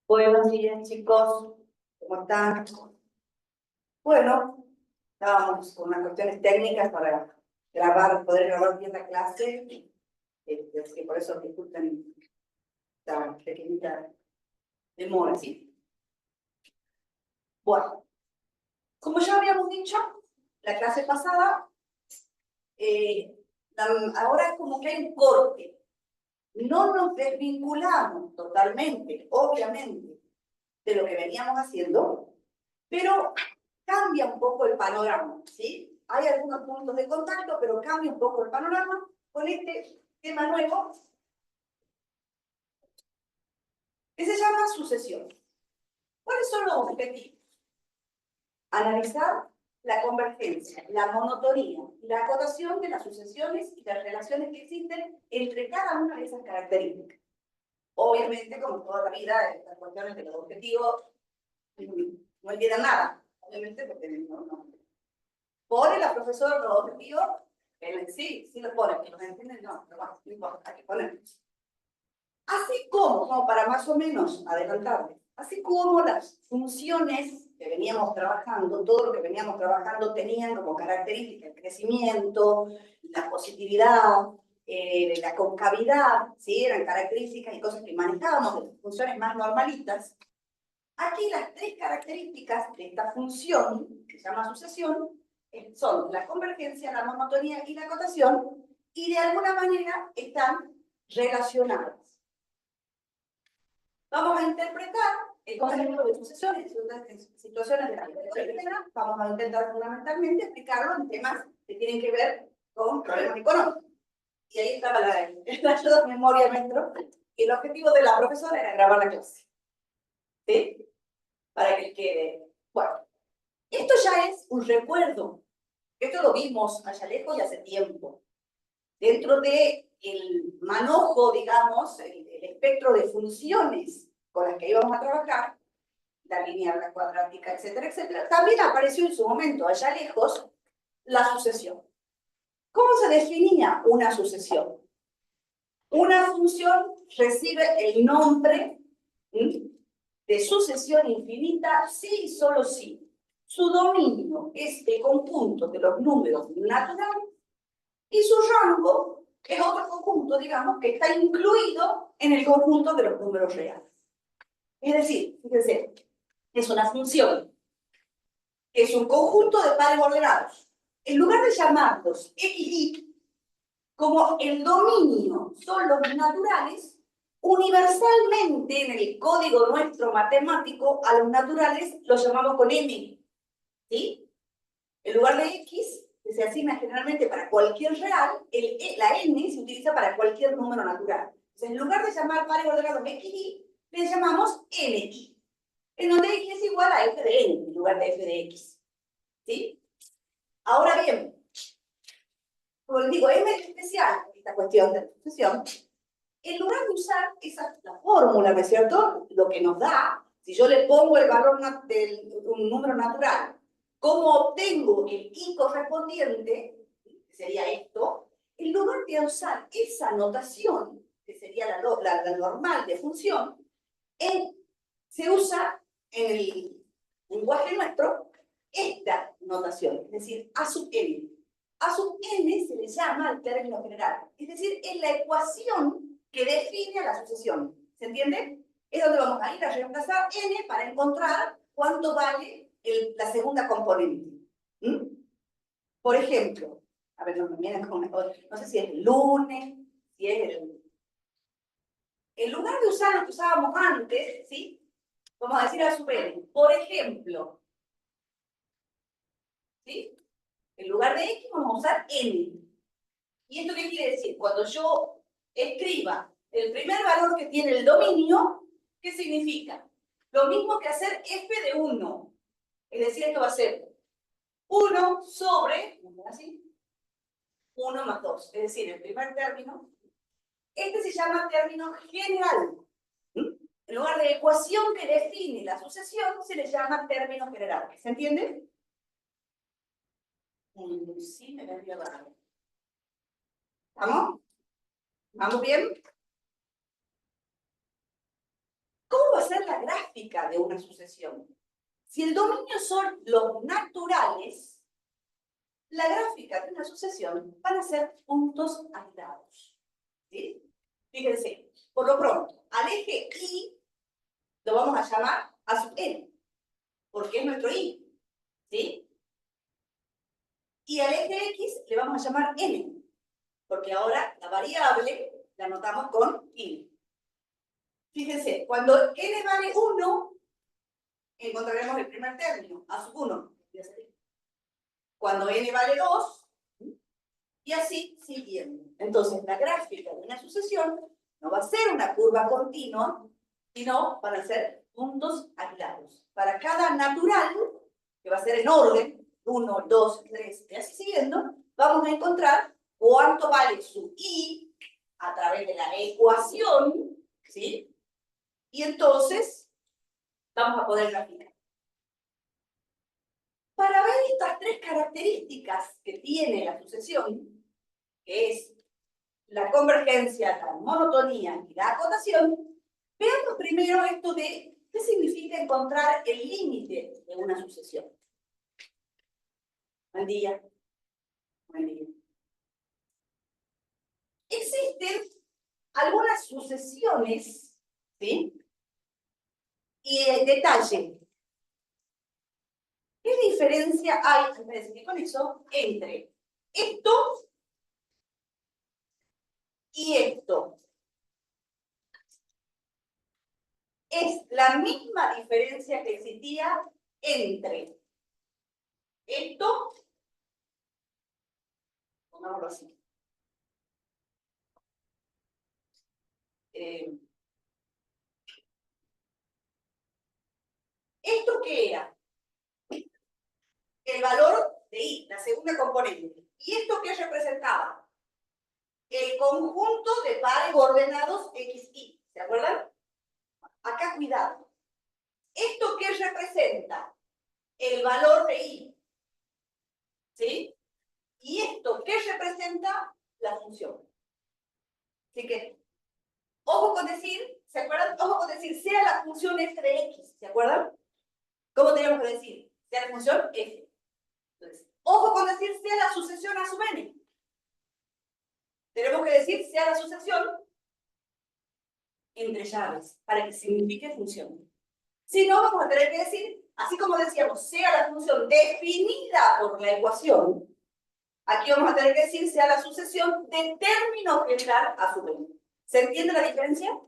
Buenos días, chicos. ¿Cómo están? Bueno, estábamos con unas cuestiones técnicas para poder grabar bien la clase. Así que por eso disculpen esta pequeñita demora, ¿sí? Bueno, como ya habíamos dicho, la clase pasada, ahora es como que hay un corte. No nos desvinculamos totalmente, obviamente, de lo que veníamos haciendo, pero cambia un poco el panorama, ¿sí? Hay algunos puntos de contacto, pero cambia un poco el panorama con este tema nuevo que se llama sucesión. ¿Cuáles son los objetivos? Analizar la convergencia, la monotonía y la acotación de las sucesiones y las relaciones que existen entre cada una de esas características. Obviamente, como toda la vida, estas cuestiones de los objetivos no entienden nada, obviamente porque no. Pone la profesora los objetivos, sí los pone, que los entienden, no, pero bueno, no importa, hay que ponerlos. Así como para más o menos adelantarles, así como las funciones que veníamos trabajando, todo lo que veníamos trabajando tenían como característica el crecimiento, la positividad, la concavidad, ¿sí? Eran características y cosas que manejábamos de funciones más normalitas. Aquí las tres características de esta función, que se llama sucesión, son la convergencia, la monotonía y la acotación, y de alguna manera están relacionadas. Vamos a interpretar el concepto de sucesiones en situaciones de la vida cotidiana. Vamos a intentar fundamentalmente explicarlo en temas que tienen que ver con problemas económicos. Y ahí estaba la ayuda de memoria nuestro. El objetivo de la profesora era grabar la clase, ¿sí? Para que quede. Bueno, esto ya es un recuerdo. Esto lo vimos allá lejos y hace tiempo. Dentro del manojo, digamos, el espectro de funciones con las que íbamos a trabajar, la lineal, la cuadrática, etcétera, etcétera, también apareció en su momento, allá lejos, la sucesión. ¿Cómo se definía una sucesión? Una función recibe el nombre de sucesión infinita si y solo si su dominio es el conjunto de los números naturales y su rango es otro conjunto, digamos, que está incluido en el conjunto de los números reales. Es decir, fíjense, es una función, es un conjunto de pares ordenados. En lugar de llamarlos x, y, como el dominio son los naturales, universalmente en el código nuestro matemático a los naturales los llamamos con m, ¿sí? En lugar de x, que se asigna generalmente para cualquier real, la n se utiliza para cualquier número natural. Entonces, en lugar de llamar pares ordenados x, y, le llamamos ni, en donde x es igual a f de n en lugar de f de x, ¿sí? Ahora bien, como les digo, es muy especial esta cuestión de la sucesión. En lugar de usar la fórmula, ¿no es cierto? Lo que nos da, si yo le pongo el valor de un número natural, ¿cómo obtengo el i correspondiente? Que sería esto. En lugar de usar esa notación, que sería la normal de función, se usa en el lenguaje nuestro esta notación, es decir, a sub n. A sub n se le llama el término general, es decir, es la ecuación que define a la sucesión. ¿Se entiende? Es donde vamos a ir a reemplazar n para encontrar cuánto vale la segunda componente. Por ejemplo, a ver, no sé si es el lunes, si es en lugar de usar lo que usábamos antes, ¿sí? Vamos a decir a sub n. Por ejemplo, ¿sí? En lugar de x vamos a usar n. ¿Y esto qué quiere decir? Cuando yo escriba el primer valor que tiene el dominio, ¿qué significa? Lo mismo que hacer f de 1. Es decir, esto va a ser 1 sobre, así, 1 más 2. Es decir, el primer término. Este se llama término general. En lugar de ecuación que define la sucesión, se le llama término general. ¿Se entiende? Sí, me voy a dar. ¿Vamos? ¿Vamos bien? ¿Cómo va a ser la gráfica de una sucesión? Si el dominio son los naturales, la gráfica de una sucesión van a ser puntos aislados. ¿Sí? Fíjense, por lo pronto, al eje Y lo vamos a llamar A sub n, porque es nuestro Y. ¿Sí? Y al eje X le vamos a llamar n, porque ahora la variable la anotamos con Y. Fíjense, cuando n vale 1, encontraremos el primer término, A sub 1. Cuando n vale 2, y así siguiendo. Entonces, la gráfica de una sucesión no va a ser una curva continua, sino van a ser puntos aislados. Para cada natural, que va a ser en orden, 1, 2, 3, y así siguiendo, vamos a encontrar cuánto vale su I a través de la ecuación, ¿sí? Y entonces vamos a poder graficar. Para ver estas tres características que tiene la sucesión, que es la convergencia, la monotonía y la acotación, veamos primero esto de qué significa encontrar el límite de una sucesión. Buen día. Buen día. Existen algunas sucesiones, ¿sí? Y el detalle. ¿Qué diferencia hay, antes de seguir con eso, entre esto y esto? Es la misma diferencia que existía entre esto, pongámoslo así. ¿Esto qué era? El valor de I, la segunda componente. ¿Y esto qué representaba? El conjunto de pares ordenados XY. ¿Se acuerdan? Acá cuidado. ¿Esto qué representa? El valor de I. ¿Sí? ¿Y esto qué representa? La función. Así que, ojo con decir, ¿se acuerdan? Ojo con decir, sea la función f de x. ¿Se acuerdan? ¿Cómo tenemos que decir? Sea la función f. Entonces, ojo con decir, sea la sucesión a sub n. Tenemos que decir, sea la sucesión entre llaves, para que signifique función. Si no, vamos a tener que decir, así como decíamos, sea la función definida por la ecuación, aquí vamos a tener que decir, sea la sucesión de término objetar a sub n. ¿Se entiende la diferencia?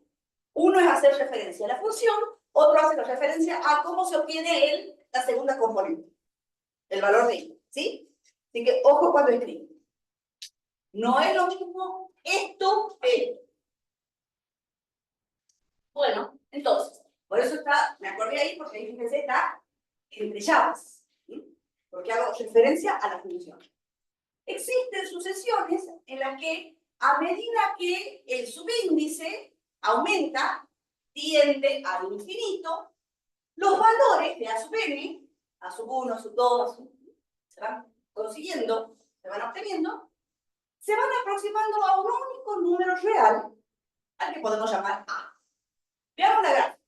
Uno es hacer referencia a la función, otro hace referencia a cómo se obtiene la segunda componente, el valor de I, ¿sí? Así que ojo cuando escribo. No es lo mismo esto que esto. Bueno, entonces, por eso está, me acordé ahí, porque ahí fíjense, está entre llaves, ¿sí? Porque hago referencia a la función. Existen sucesiones en las que, a medida que el subíndice aumenta, tiende al infinito, los valores de A sub n, A sub 1, A sub 2, se van consiguiendo, se van obteniendo, se van aproximando a un único número real, al que podemos llamar A. Veamos la gráfica.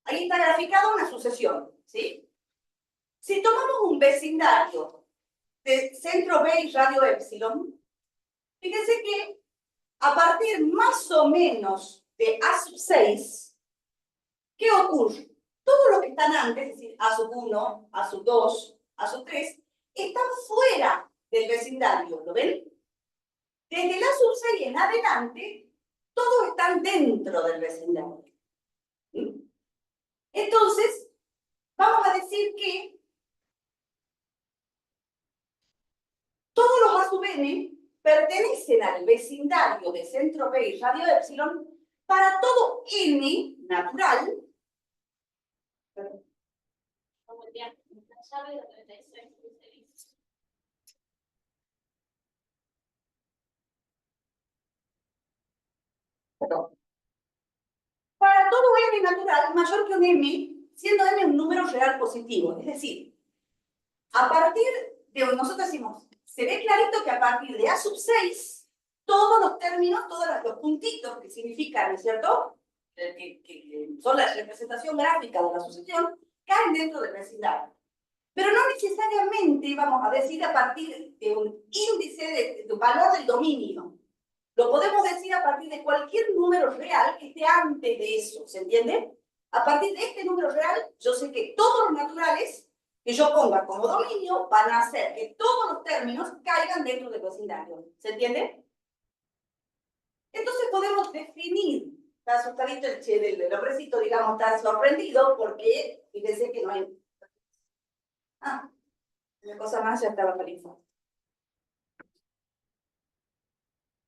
Ahí está graficada una sucesión, ¿sí? Si tomamos un vecindario de centro B y radio epsilon, fíjense que a partir más o menos de A sub 6, ¿qué ocurre? Todos los que están antes, es decir, A sub 1, A sub 2, A sub 3, están fuera del vecindario, ¿lo ven? Desde el A sub 6 en adelante, todos están dentro del vecindario. ¿Sí? Entonces, vamos a decir que todos los A sub n pertenecen al vecindario de centro B y radio epsilon para todo n natural. Para todo n natural mayor que un m, siendo n un número real positivo. Es decir, a partir de, nosotros decimos, se ve clarito que a partir de A sub 6, todos los términos, todos los puntitos que significan, ¿no es cierto? que son la representación gráfica de la sucesión, caen dentro del vecindario. Pero no necesariamente vamos a decir a partir de un índice de valor del dominio. Lo podemos decir a partir de cualquier número real que esté antes de eso, ¿se entiende? A partir de este número real, yo sé que todos los naturales que yo ponga como dominio van a hacer que todos los términos caigan dentro del vecindario, ¿se entiende? Entonces podemos definir, está asustadito el hombrecito, digamos, está sorprendido porque fíjense que no hay... Ah, la cosa más ya estaba feliz.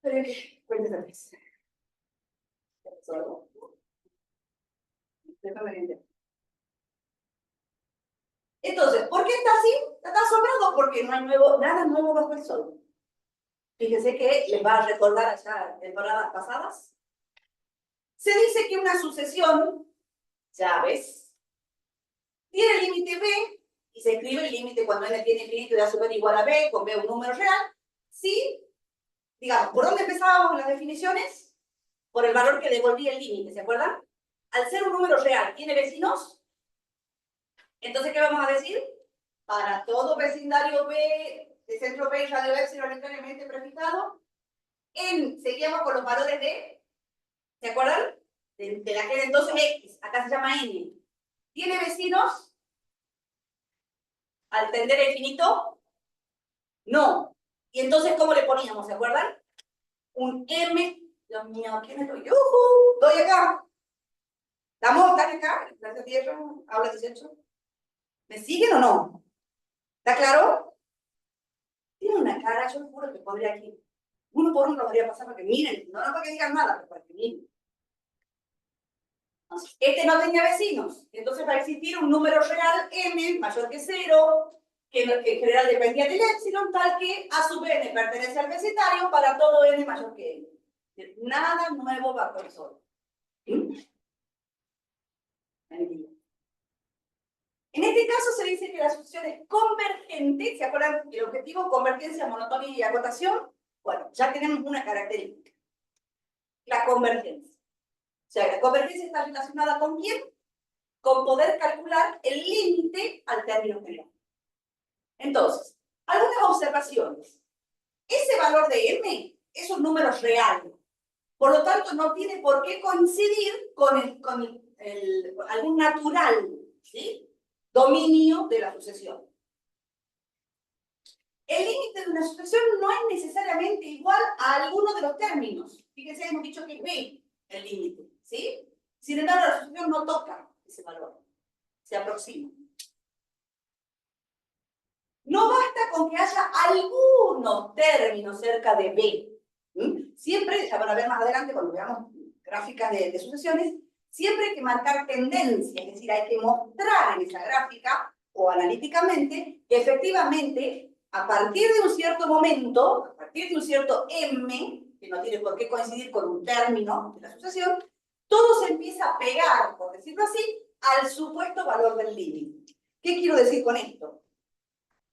Pero, cuéntame. Solo. Entonces, ¿por qué está así? Está asombrado porque no hay nada nuevo bajo el sol. Fíjense que les va a recordar allá temporadas pasadas. Se dice que una sucesión, llaves, tiene límite B, y se escribe el límite cuando n tiene infinito y a su vez igual a B, con B un número real, ¿sí? Digamos, ¿por dónde empezábamos las definiciones? Por el valor que devolvía el límite, ¿se acuerdan? Al ser un número real, ¿tiene vecinos? Entonces, ¿qué vamos a decir? Para todo vecindario B, de centro B y radio epsilon aleatoriamente prefijado, seguíamos con los valores de, ¿se acuerdan? De la que entonces X, acá se llama N. ¿Tiene vecinos? Al tender a infinito, no. Y entonces, ¿cómo le poníamos? ¿Se acuerdan? Un M, Dios mío, ¿quién estoy? ¡Yujú! Estoy acá. ¿Están acá? ¿Están tierra? ¿Habla 18? ¿Me siguen o no? ¿Está claro? Tiene una cara, yo les juro que pondría aquí. Uno por uno lo podría pasar para que miren. No para que digan nada, pero para que miren. Este no tenía vecinos. Entonces va a existir un número real n mayor que 0, que en general dependía del epsilon, tal que a su vez pertenece al vecindario para todo n mayor que n. Nada nuevo bajo el sol. ¿Sí? En este caso se dice que la solución es convergente. ¿Se acuerdan el objetivo? Convergencia, monotonía y acotación. Bueno, ya tenemos una característica. La convergencia. O sea, la convergencia está relacionada ¿con quién? Con poder calcular el límite al término general. Entonces, algunas observaciones. Ese valor de m es un número real. Por lo tanto, no tiene por qué coincidir con algún natural, ¿sí? Dominio de la sucesión. El límite de una sucesión no es necesariamente igual a alguno de los términos. Fíjense, hemos dicho que es b el límite, ¿sí? Sin embargo, la sucesión no toca ese valor. Se aproxima. No basta con que haya algunos términos cerca de B. Siempre, ya van a ver más adelante cuando veamos gráficas de sucesiones, siempre hay que marcar tendencia, es decir, hay que mostrar en esa gráfica o analíticamente que efectivamente a partir de un cierto momento, a partir de un cierto M, que no tiene por qué coincidir con un término de la sucesión, todo se empieza a pegar, por decirlo así, al supuesto valor del límite. ¿Qué quiero decir con esto?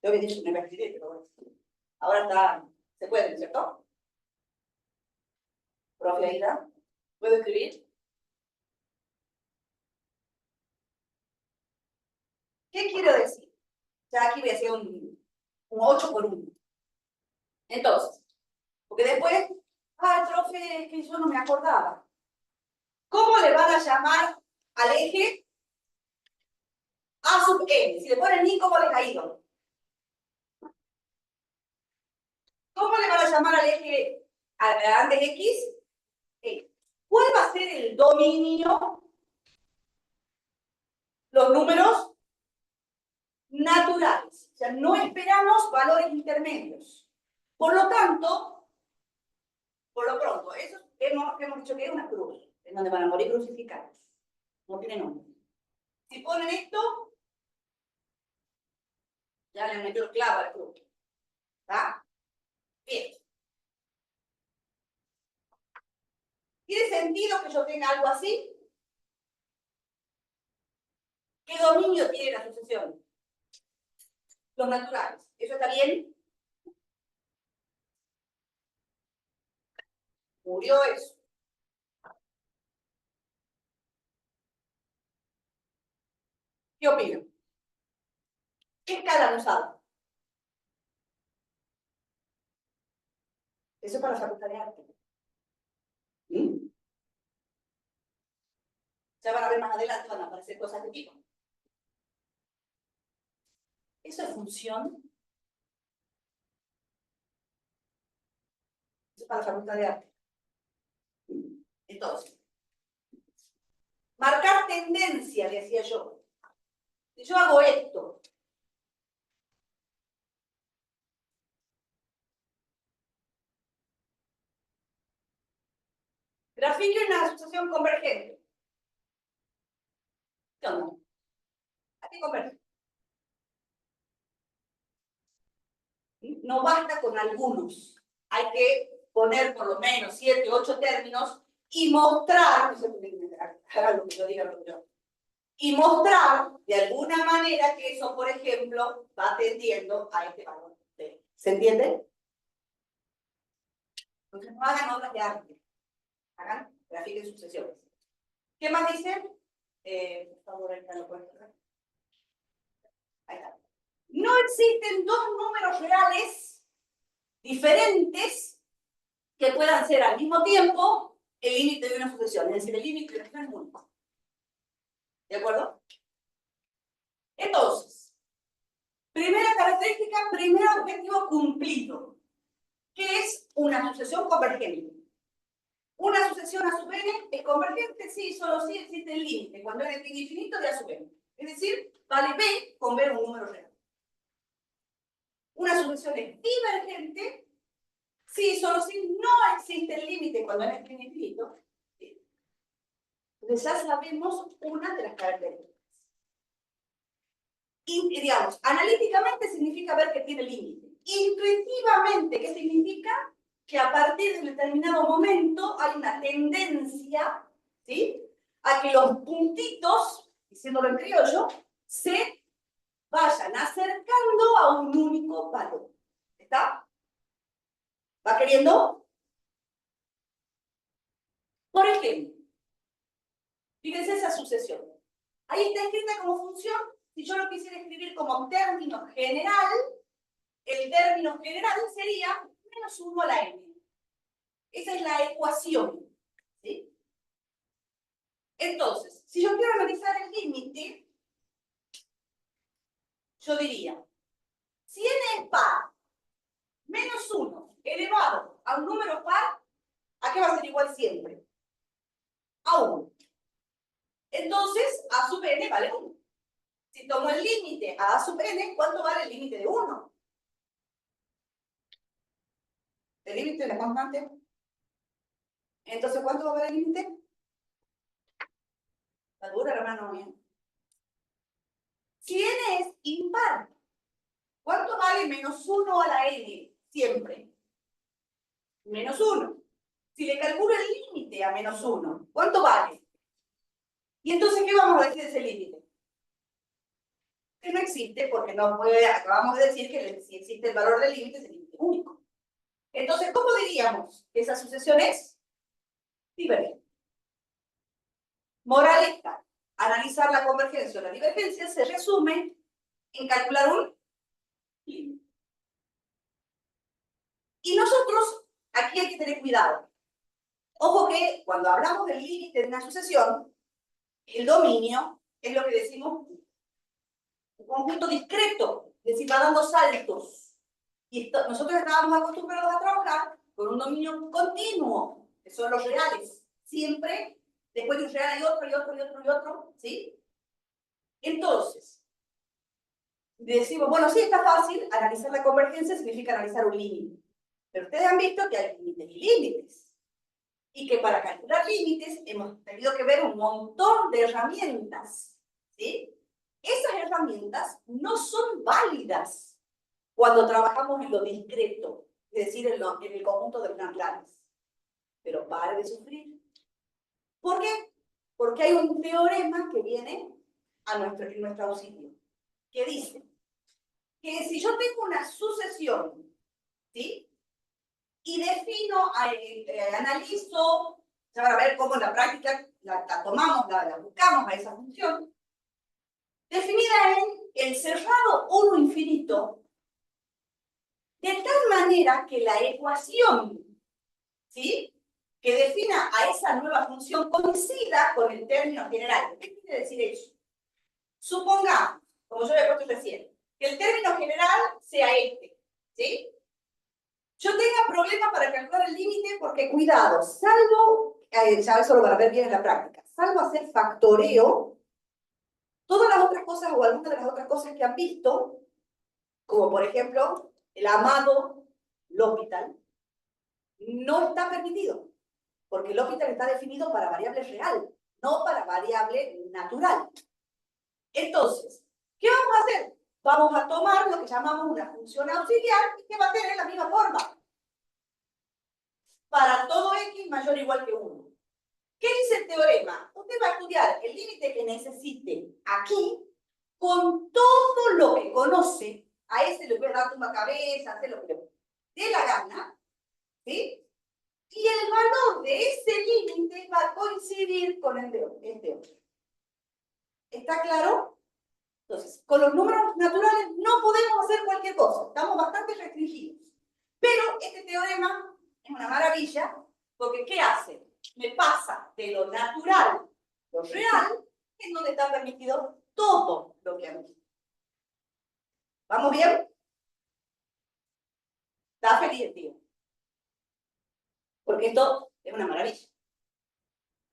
Yo había dicho que no iba a escribir, pero bueno. Ahora está, se puede, ¿cierto? Profe Aida, ¿puedo escribir? ¿Qué quiero decir? Ya aquí voy a hacer un 8 por 1. Entonces, porque después, profe, que yo no me acordaba. ¿Cómo le van a llamar al eje A sub n? Si le ponen ni, ¿cómo les ha ido? ¿Cómo le van a llamar al eje antes X? ¿Cuál va a ser el dominio? Los números naturales. O sea, no esperamos valores intermedios. Por lo tanto, por lo pronto, eso hemos dicho que es una cruz, en donde van a morir crucificados. No tiene nombre. Si ponen esto, ya le metió el clavo al cruz. ¿Está? Bien. ¿Tiene sentido que yo tenga algo así? ¿Qué dominio tiene la sucesión? Los naturales. ¿Eso está bien? Murió eso. ¿Qué opinan? ¿Qué escala han usado? Eso es para la Facultad de Arte. ¿Mm? Ya van a ver más adelante, van a aparecer cosas de tipo. Eso es función. Eso es para la Facultad de Arte. Entonces, marcar tendencia, decía yo. Si yo hago esto, grafique una asociación convergente. ¿Qué onda? ¿A qué converge? No basta con algunos. Hay que poner por lo menos 7, 8 términos y mostrar, no sé por qué haga lo que yo diga, y mostrar de alguna manera que eso, por ejemplo, va tendiendo a este valor. ¿Se entiende? Entonces no hagan obras de arte, hagan grafiquen sucesiones. ¿Qué más dicen? Por favor, ahí está, lo puedes poner. Ahí está. No existen dos números reales diferentes que puedan ser al mismo tiempo el límite de una sucesión, es decir, el límite de una sucesión es único. ¿De acuerdo? Entonces, primera característica, primer objetivo cumplido, que es una sucesión convergente. Una sucesión a sub n es convergente, sí, solo si existe el límite, cuando n tiene infinito de a sub n. Es decir, vale b con ver un número real. Una sucesión es divergente, sí, solo si no existe el límite cuando n tiene infinito. Sí. Entonces ya sabemos una de las características. Y, digamos, analíticamente significa ver que tiene límite. Intuitivamente, ¿qué significa? Que a partir de un determinado momento hay una tendencia, ¿sí?, a que los puntitos, diciéndolo en criollo, se vayan acercando a un único valor. ¿Está? ¿Va queriendo? Por ejemplo, fíjense esa sucesión. Ahí está escrita como función. Si yo lo quisiera escribir como término general, el término general sería menos 1 a la n. Esa es la ecuación. ¿Sí? Entonces, si yo quiero analizar el límite, yo diría, si n es par, menos 1 elevado a un número par, ¿a qué va a ser igual siempre? A 1. Entonces, a sub n vale 1. Si tomo el límite a sub n, ¿cuánto vale el límite de 1? ¿El límite de la constante? Entonces, ¿cuánto va a valer el límite? La dura, hermano mío. Si n es impar, ¿cuánto vale menos 1 a la n? Siempre. Menos 1. Si le calculo el límite a menos 1, ¿cuánto vale? Y entonces, ¿qué vamos a decir de ese límite? Que no existe, porque no puede, acabamos de decir que si existe el valor del límite, es el límite único. Entonces, ¿cómo diríamos que esa sucesión es? Divergente. Moraleja: analizar la convergencia o la divergencia se resume en calcular un límite. Y nosotros, aquí hay que tener cuidado. Ojo que cuando hablamos del límite de una sucesión, el dominio es lo que decimos un conjunto discreto, es decir, va dando saltos. Y nosotros estábamos acostumbrados a trabajar con un dominio continuo, que son los reales. Siempre, después de un real hay otro, y otro, y otro, y otro, ¿sí? Entonces, decimos, bueno, sí, está fácil, analizar la convergencia significa analizar un límite. Pero ustedes han visto que hay límites y límites. Y que para calcular límites hemos tenido que ver un montón de herramientas, ¿sí? Esas herramientas no son válidas cuando trabajamos en lo discreto, es decir, en el conjunto de naturales. Pero pare de sufrir. ¿Por qué? Porque hay un teorema que viene en nuestro auxilio, que dice que si yo tengo una sucesión, ¿sí?, y defino, analizo, ya van a ver cómo en la práctica la tomamos, la buscamos a esa función, definida en el cerrado 1 infinito, de tal manera que la ecuación, ¿sí?, que defina a esa nueva función coincida con el término general. ¿Qué quiere decir eso? Supongamos, como yo había puesto recién, que el término general sea este, ¿sí? Yo tenga problemas para calcular el límite porque, cuidado, salvo, ya eso lo van a ver bien en la práctica, salvo hacer factoreo, todas las otras cosas o algunas de las otras cosas que han visto, como por ejemplo el amado L'Hopital, no está permitido, porque el L'Hopital está definido para variable real, no para variable natural. Entonces, ¿qué vamos a hacer? Vamos a tomar lo que llamamos una función auxiliar y que va a tener la misma forma para todo x mayor o igual que 1. ¿Qué dice el teorema? Usted va a estudiar el límite que necesite aquí con todo lo que conoce. A ese le puede dar tumba cabeza, hacer lo que le dé la gana, ¿sí? Y el valor de ese límite va a coincidir con el de este otro. ¿Está claro? Entonces, con los números naturales no podemos hacer cualquier cosa. Estamos bastante restringidos. Pero este teorema es una maravilla, porque ¿qué hace? Me pasa de lo natural, lo real, en donde está permitido todo lo que han visto. ¿Vamos bien? Está feliz, tío. Porque esto es una maravilla.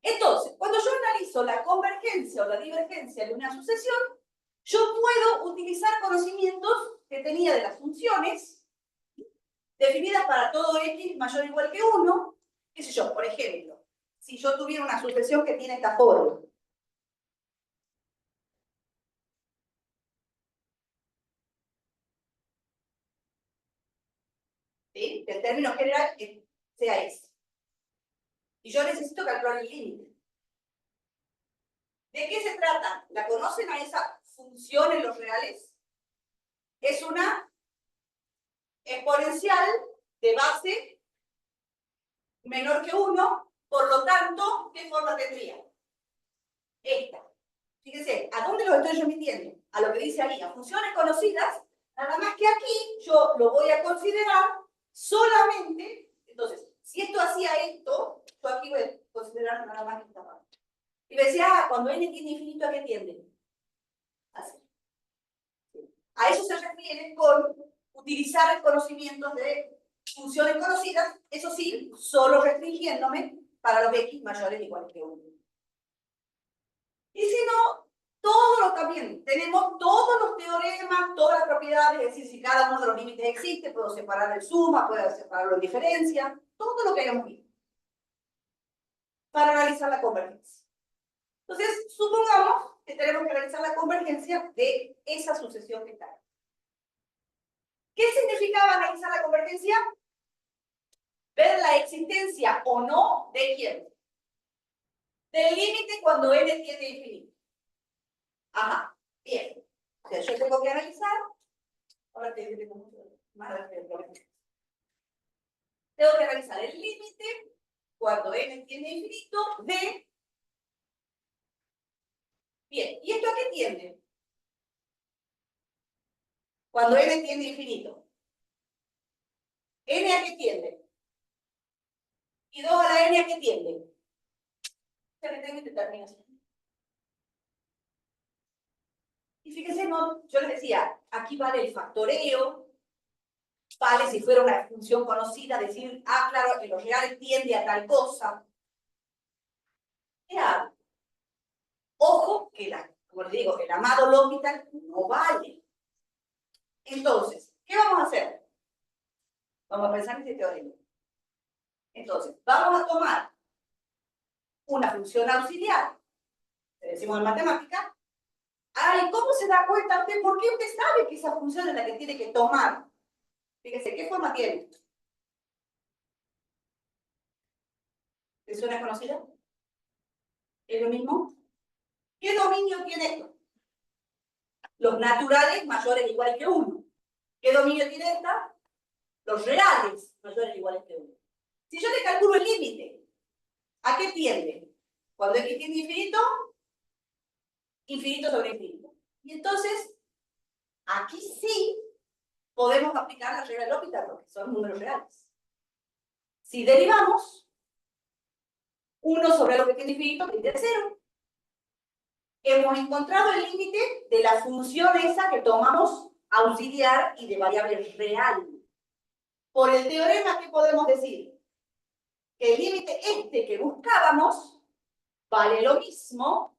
Entonces, cuando yo analizo la convergencia o la divergencia de una sucesión, yo puedo utilizar conocimientos que tenía de las funciones definidas para todo x mayor o igual que 1, qué sé yo, por ejemplo, si yo tuviera una sucesión que tiene esta forma. ¿Sí? El término general sea ese. Y yo necesito calcular el límite. ¿De qué se trata? ¿La conocen a esa función en los reales? Es una exponencial de base menor que 1, por lo tanto, ¿qué forma tendría? Esta. Fíjense, ¿a dónde lo estoy remitiendo? A lo que dice ahí, a funciones conocidas, nada más que aquí yo lo voy a considerar solamente, entonces, si esto hacía esto, yo aquí voy a considerar nada más esta parte. Y me decía, cuando n tiende infinito, ¿a qué tiende? Así. A eso se refiere con utilizar conocimientos de funciones conocidas, eso sí, solo restringiéndome para los x mayores o iguales que 1. Y si no, todo lo también, tenemos todos los teoremas, todas las propiedades, es decir, si cada uno de los límites existe, puedo separar en suma, puedo separarlo en diferencia, todo lo que hayamos visto, para analizar la convergencia. Entonces, supongamos que tenemos que realizar la convergencia de esa sucesión que está ahí. ¿Qué significaba analizar la convergencia? Ver la existencia o no de quién. Del límite cuando n tiende a infinito. Ajá, bien. O sea, yo tengo que analizar. Ahora tengo mucho más de problema. Tengo que analizar el límite cuando n tiende a infinito de. Bien, ¿y esto a qué tiende? Cuando n tiende a infinito. ¿N a qué tiende? ¿Y 2 a la n a qué tiende? Se le tengo determinación. Y fíjense, no, yo les decía, aquí vale el factoreo, vale si fuera una función conocida, decir, ah, claro, que los reales tiende a tal cosa. ¿Qué hago? Ojo, que como les digo, el amado L'Hopital no vale. Entonces, ¿qué vamos a hacer? Vamos a pensar en este teorema. Entonces, vamos a tomar una función auxiliar, le decimos en matemática. Ay, ¿cómo se da cuenta usted? ¿Por qué usted sabe que esa función es la que tiene que tomar? Fíjese, ¿qué forma tiene? ¿Le suena conocida? ¿Es lo mismo? ¿Qué dominio tiene esto? Los naturales mayores o iguales que 1. ¿Qué dominio tiene esta? Los reales mayores o iguales que 1. Si yo le calculo el límite, ¿a qué tiende? Cuando x tiende a infinito, infinito sobre infinito. Y entonces, aquí sí podemos aplicar la regla de L'Hopital, porque son números reales. Si derivamos 1 sobre lo que infinito tiende a 0, hemos encontrado el límite de la función esa que tomamos auxiliar y de variable real. Por el teorema, ¿qué podemos decir? Que el límite este que buscábamos vale lo mismo,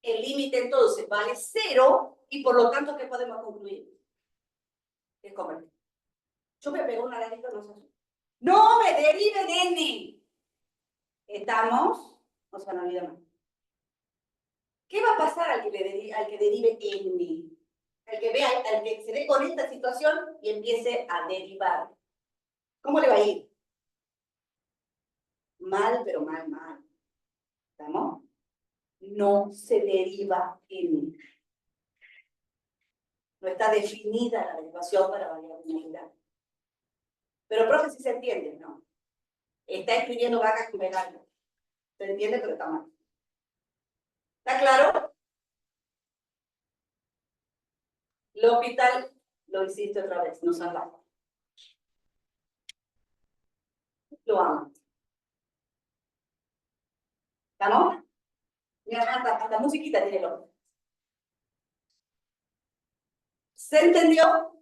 el límite entonces vale 0, y por lo tanto, ¿qué podemos concluir? Es convertible. Yo me pego una lanita, no sé. ¡No me deriven n! ¿Estamos? O sea, no olvida más. ¿Qué va a pasar al que derive n? Al que se dé con esta situación y empiece a derivar. ¿Cómo le va a ir? Mal, pero mal, mal. ¿Estamos? No se deriva n. No está definida la derivación para variable natural. Pero, profe, si se entiende, ¿no? Está escribiendo vacas con veganos. Se entiende, pero está mal. ¿Está claro? L'Hopital lo hiciste otra vez, no salvamos. Lo amo. ¿Estamos? Mira, hasta musiquita tiene L'Hopital. ¿Se entendió?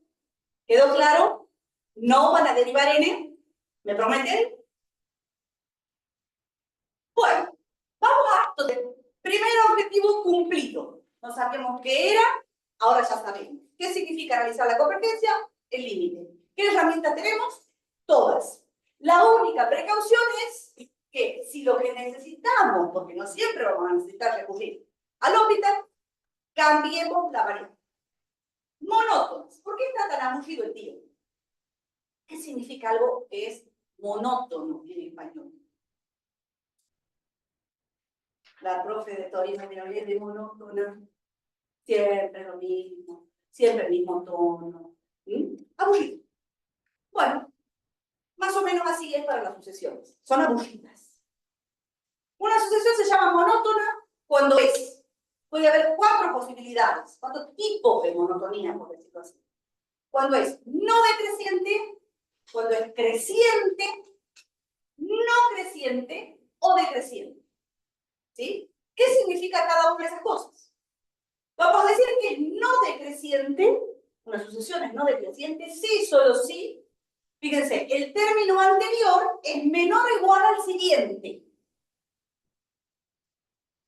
¿Quedó claro? ¿No van a derivar n? ¿Me prometen? Bueno, vamos a esto de primer objetivo cumplido. No sabíamos qué era, ahora ya sabemos. ¿Qué significa realizar la convergencia? El límite. ¿Qué herramientas tenemos? Todas. La única precaución es que si lo que necesitamos, porque no siempre vamos a necesitar recurrir al L'Hopital, cambiemos la variable. Monótonos. ¿Por qué está tan aburrido el tío? ¿Qué significa algo que es monótono en español? La profe de Torino me oye de monótona. Siempre lo mismo, siempre el mismo tono. Aburrido. Bueno, más o menos así es para las sucesiones. Son aburridas. Una sucesión se llama monótona cuando es. Puede haber 4 posibilidades, 4 tipos de monotonía, por decirlo así. Cuando es no decreciente, cuando es creciente, no creciente o decreciente. ¿Sí? ¿Qué significa cada una de esas cosas? Vamos a decir que es no decreciente, una sucesión es no decreciente, sí, solo sí. Fíjense, el término anterior es menor o igual al siguiente.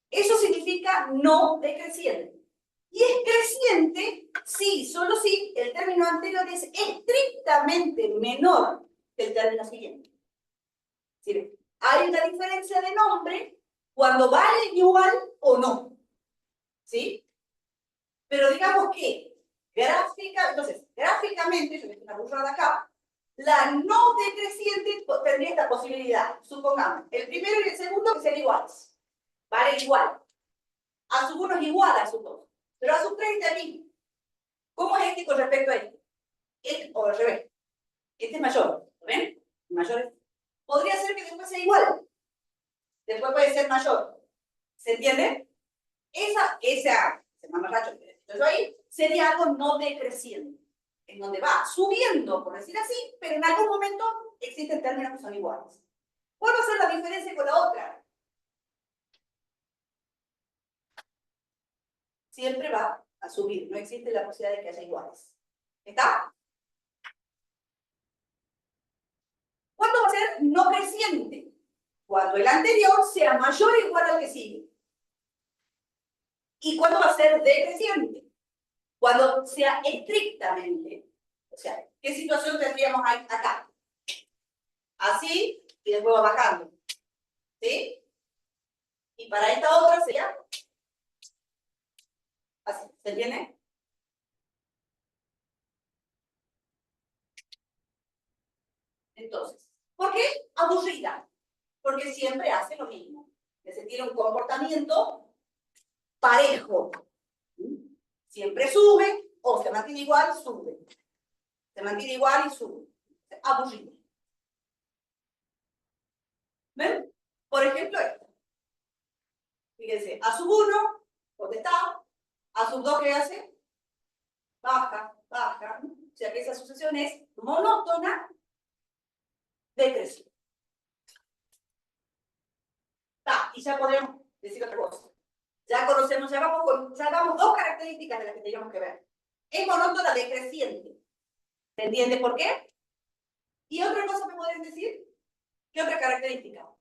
Eso significa no decreciente. Y es creciente, sí, solo sí, el término anterior es estrictamente menor que el término siguiente. ¿Sí? Hay una diferencia de nombre cuando vale igual o no. ¿Sí? Pero digamos que gráficamente, yo me estoy burrada acá, la no decreciente tendría esta posibilidad. Supongamos, el primero y el segundo que sean iguales. Vale igual. A su 1 es igual a su 2. Pero a su 3 es el mismo. ¿Cómo es este con respecto a este? O al revés. Este es mayor. ¿Lo ven? Mayor. Podría ser que después sea igual. Después puede ser mayor. ¿Se entiende? Ese mamarracho que estoy ahí sería algo no decreciente, en donde va subiendo, por decir así, pero en algún momento existen términos que son iguales. ¿Cuál va a ser la diferencia con la otra? Siempre va a subir, no existe la posibilidad de que haya iguales. ¿Está? ¿Cuándo va a ser no creciente? Cuando el anterior sea mayor o igual al que sigue. ¿Y cuándo va a ser decreciente? Cuando sea estrictamente. O sea, ¿qué situación tendríamos acá? Así, y después va bajando. ¿Sí? Y para esta otra sería así. ¿Se entiende? Entonces, ¿por qué aburrida? Porque siempre hace lo mismo. Que se tiene un comportamiento parejo. Siempre sube, o se mantiene igual, sube. Se mantiene igual y sube. Aburrido. ¿Ven? Por ejemplo, esto. Fíjense, a sub 1, ¿dónde está? A sub 2, ¿qué hace? Baja, baja. O sea que esa sucesión es monótona, decreciente. Y ya podemos decir otra cosa. Ya conocemos, ya vamos dos características de las que teníamos que ver. Es monótona decreciente. ¿Se entiende por qué? ¿Y otra cosa me pueden decir? ¿Qué otra característica?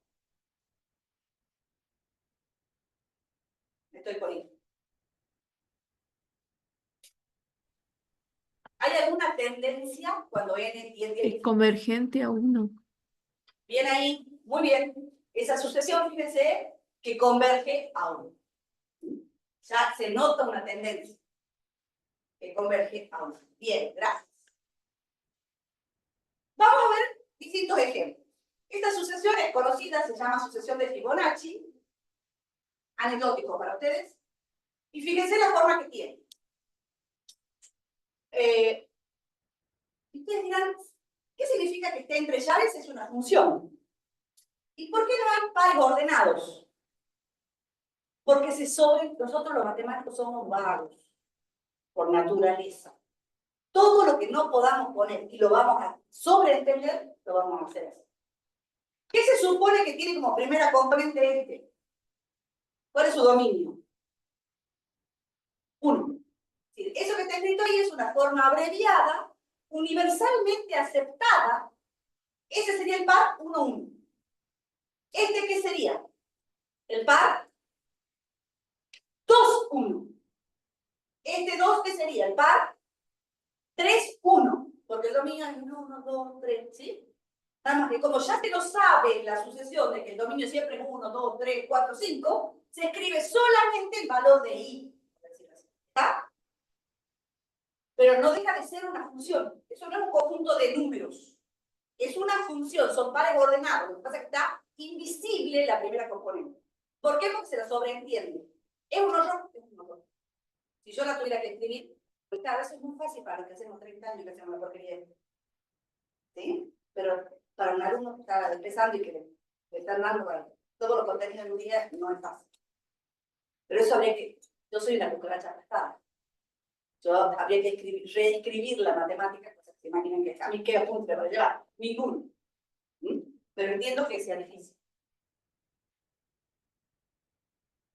Estoy poniendo. ¿Hay alguna tendencia cuando n tiende Es convergente a 1. Bien ahí, muy bien. Esa sucesión, fíjense, que converge a 1. Ya se nota una tendencia que converge a 1. Bien, gracias. Vamos a ver distintos ejemplos. Esta sucesión es conocida, se llama sucesión de Fibonacci. Anecdótico para ustedes. Y fíjense la forma que tiene. Ustedes dirán, ¿qué significa que esté entre llaves? Es una función. ¿Y por qué no hay pares ordenados? Porque nosotros los matemáticos somos vagos, por naturaleza. Todo lo que no podamos poner y lo vamos a sobreentender, lo vamos a hacer así. ¿Qué se supone que tiene como primera componente este? ¿Cuál es su dominio? 1. Eso que está escrito ahí es una forma abreviada, universalmente aceptada. Ese sería el par 1, 1. ¿Este qué sería? El par 2, 1. Este 2, ¿qué sería? El par 3, 1. Porque el dominio es 1, 2, 3, ¿sí? Nada más que como ya se lo sabe la sucesión de que el dominio siempre es 1, 2, 3, 4, 5, se escribe solamente el valor de i. ¿Está? Pero no deja de ser una función. Eso no es un conjunto de números. Es una función, son pares ordenados. Lo que pasa es que está invisible la primera componente. ¿Por qué? Porque se la sobreentiende. ¿Es un horror? Es un horror. Si yo la tuviera que escribir, pues claro, eso es muy fácil para los que hacemos 30 años y que hacemos una porquería. ¿Sí? Pero para un alumno que está empezando y que le están dando todos los contenidos de un día, no es fácil. Pero eso habría que... Yo soy una cucaracha aplastada. Yo habría que reescribir la matemática, pues se imaginan que a mí qué apunte me va a llevar. Ninguno. Pero entiendo que sea difícil.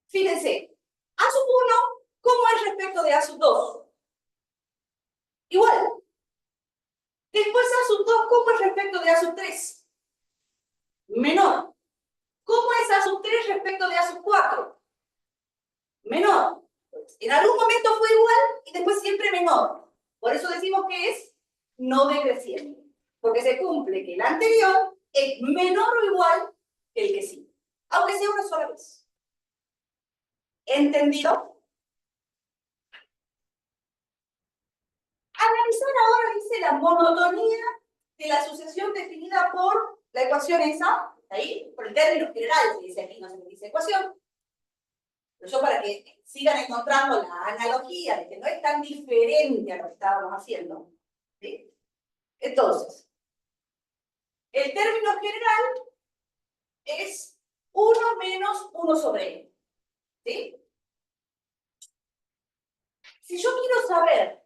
Fíjense, A sub 1, ¿cómo es respecto de A sub 2? Igual. Después A sub 2, ¿cómo es respecto de A sub 3? Menor. ¿Cómo es A sub 3 respecto de A sub 4? Menor. En algún momento fue igual y después siempre menor. Por eso decimos que es no decreciente. Porque se cumple que el anterior es menor o igual que el que sigue. Aunque sea una sola vez. ¿Entendido? Analizar ahora, dice, la monotonía de la sucesión definida por la ecuación esa, ahí, por el término general, se dice aquí, no se me dice ecuación. Pero yo para que sigan encontrando la analogía de que no es tan diferente a lo que estábamos haciendo. ¿Sí? Entonces, el término general es 1 menos 1 sobre n. ¿Sí? Si yo quiero saber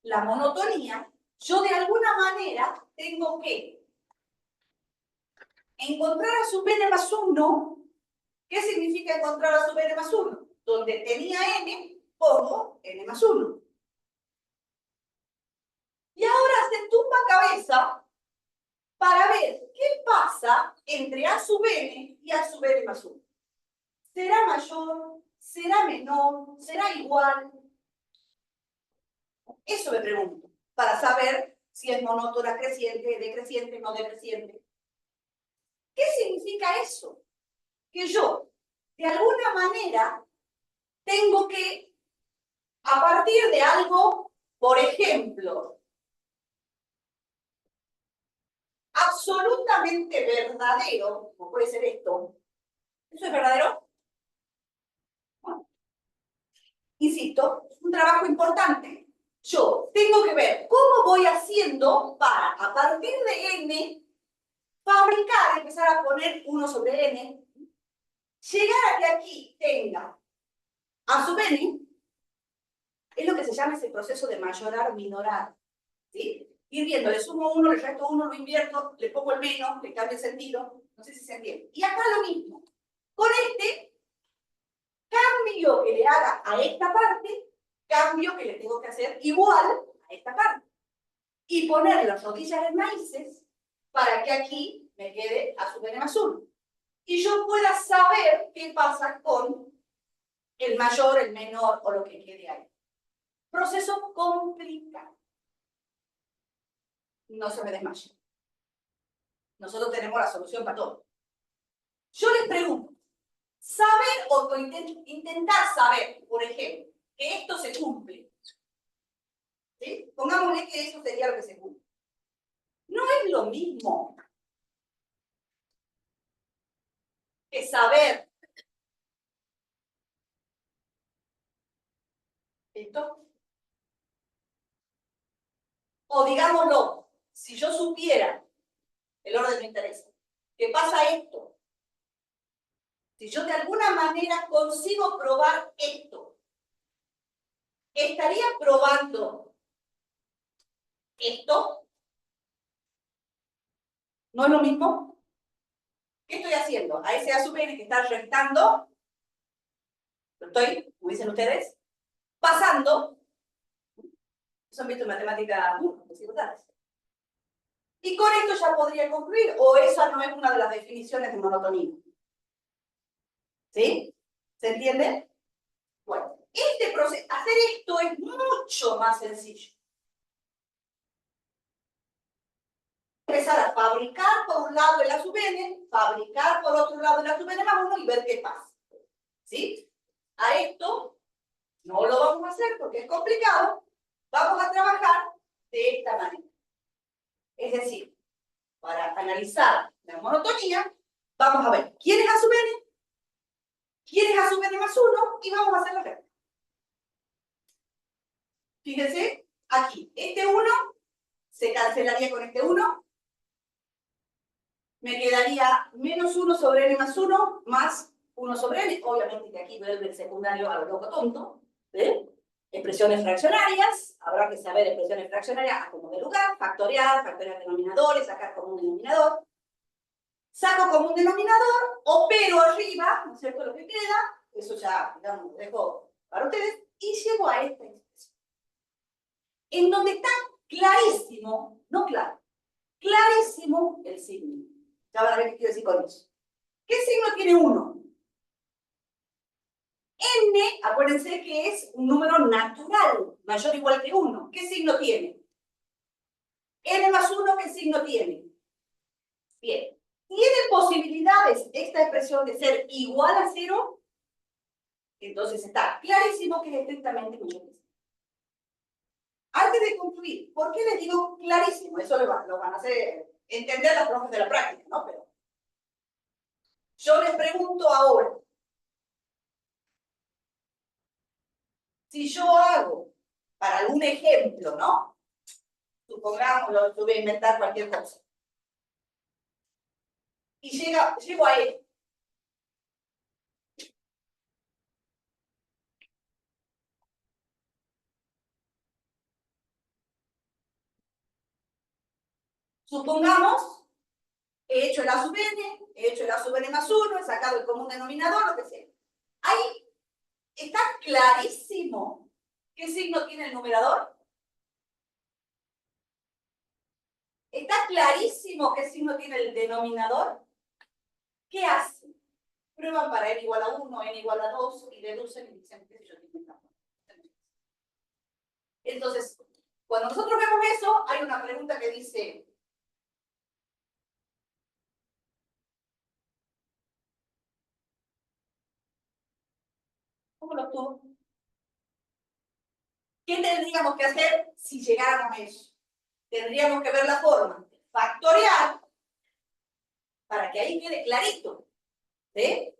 la monotonía, yo de alguna manera tengo que encontrar a sub n más 1. ¿Qué significa encontrar a sub n más 1? Donde tenía n, pongo n más 1. Y ahora se tumba cabeza para ver qué pasa entre a sub n y a sub n más 1. ¿Será mayor? ¿Será menor? ¿Será igual? Eso me pregunto, para saber si es monótona, creciente, decreciente, no decreciente. ¿Qué significa eso? Que yo, de alguna manera, tengo que, a partir de algo, por ejemplo, absolutamente verdadero, como puede ser esto. ¿Eso es verdadero? Bueno, insisto, es un trabajo importante. Yo tengo que ver cómo voy haciendo para, a partir de n, fabricar, empezar a poner 1 sobre n, llegar a que aquí tenga a sub n, es lo que se llama ese proceso de mayorar, minorar. ¿Sí? Ir viendo, le sumo 1, le resto 1, lo invierto, le pongo el menos, le cambio el sentido. No sé si se entiende. Y acá lo mismo. Con este cambio que le haga a esta parte, cambio que le tengo que hacer igual a esta parte. Y poner las rodillas en maíces para que aquí me quede a su n más 1. Y yo pueda saber qué pasa con el mayor, el menor o lo que quede ahí. Proceso complicado. No se me desmaye. Nosotros tenemos la solución para todo. Yo les pregunto, saber o intentar saber, por ejemplo, que esto se cumple. ¿Sí? Pongámosle que eso sería lo que se cumple. No es lo mismo que saber esto. O digámoslo, si yo supiera, el orden me interesa, que pasa esto, si yo de alguna manera consigo probar esto, ¿estaría probando esto? ¿No es lo mismo? ¿Qué estoy haciendo? A ese A sub n que está restando, lo estoy, como dicen ustedes, pasando. Eso han visto en matemática dificultades. Y con esto ya podría concluir, o esa no es una de las definiciones de monotonía. ¿Sí? ¿Se entiende? Bueno, este proceso, hacer esto es mucho más sencillo. Empezar a fabricar por un lado el A sub n, fabricar por otro lado el A sub n más 1 y ver qué pasa. ¿Sí? A esto no lo vamos a hacer porque es complicado. Vamos a trabajar de esta manera. Es decir, para analizar la monotonía, vamos a ver quién es A sub n, quién es A sub n más 1 y vamos a hacer la regla. Fíjense, aquí, este 1 se cancelaría con este 1. Me quedaría menos 1 sobre n más 1 más 1 sobre n. Obviamente que aquí vuelve el secundario a lo loco tonto. ¿Sí? Expresiones fraccionarias. Habrá que saber expresiones fraccionarias a como de lugar. Factorial denominadores, sacar común denominador. Saco común denominador, opero arriba, ¿no es cierto? Lo que queda. Eso ya, digamos, lo dejo para ustedes. Y llego a esta expresión. En donde está clarísimo, no claro, clarísimo el signo. Ya van a ver qué quiero decir con eso. ¿Qué signo tiene 1? N, acuérdense que es un número natural, mayor o igual que 1. ¿Qué signo tiene? N más 1, ¿qué signo tiene? Bien. ¿Tiene posibilidades esta expresión de ser igual a 0? Entonces está clarísimo que es estrictamente mayor que 0. Antes de concluir, ¿por qué les digo clarísimo? Eso lo van a hacer entender los profes de la práctica, ¿no? Pero yo les pregunto ahora, si yo hago, para algún ejemplo, ¿no? Supongamos, yo voy a inventar cualquier cosa. Y llego a él. Supongamos, he hecho el A sub n, he hecho el A sub n más 1, he sacado el común denominador, lo que sea. Ahí está clarísimo qué signo tiene el numerador. Está clarísimo qué signo tiene el denominador. ¿Qué hacen? Prueban para n igual a 1, n igual a 2 y deducen y dicen que yo tengo. Entonces, cuando nosotros vemos eso, hay una pregunta que dice, ¿cómo lo obtuvo? ¿Qué tendríamos que hacer si llegáramos a eso? Tendríamos que ver la forma factorial para que ahí quede clarito. ¿Sí?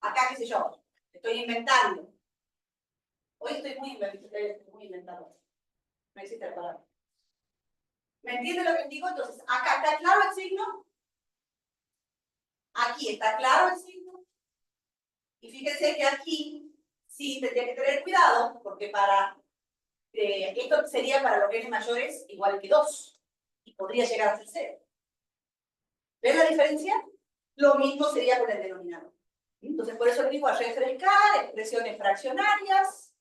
Acá, qué sé yo, estoy inventando. Hoy estoy muy inventador. No existe la palabra. ¿Me entiende lo que digo? Entonces, acá está claro el signo. Aquí está claro el signo. Y fíjense que aquí sí tendría que tener cuidado, porque para Esto sería para los n mayores igual que 2. Y podría llegar a ser 0. ¿Ven la diferencia? Lo mismo sería con el denominador. Entonces, por eso le digo a refrescar expresiones fraccionarias,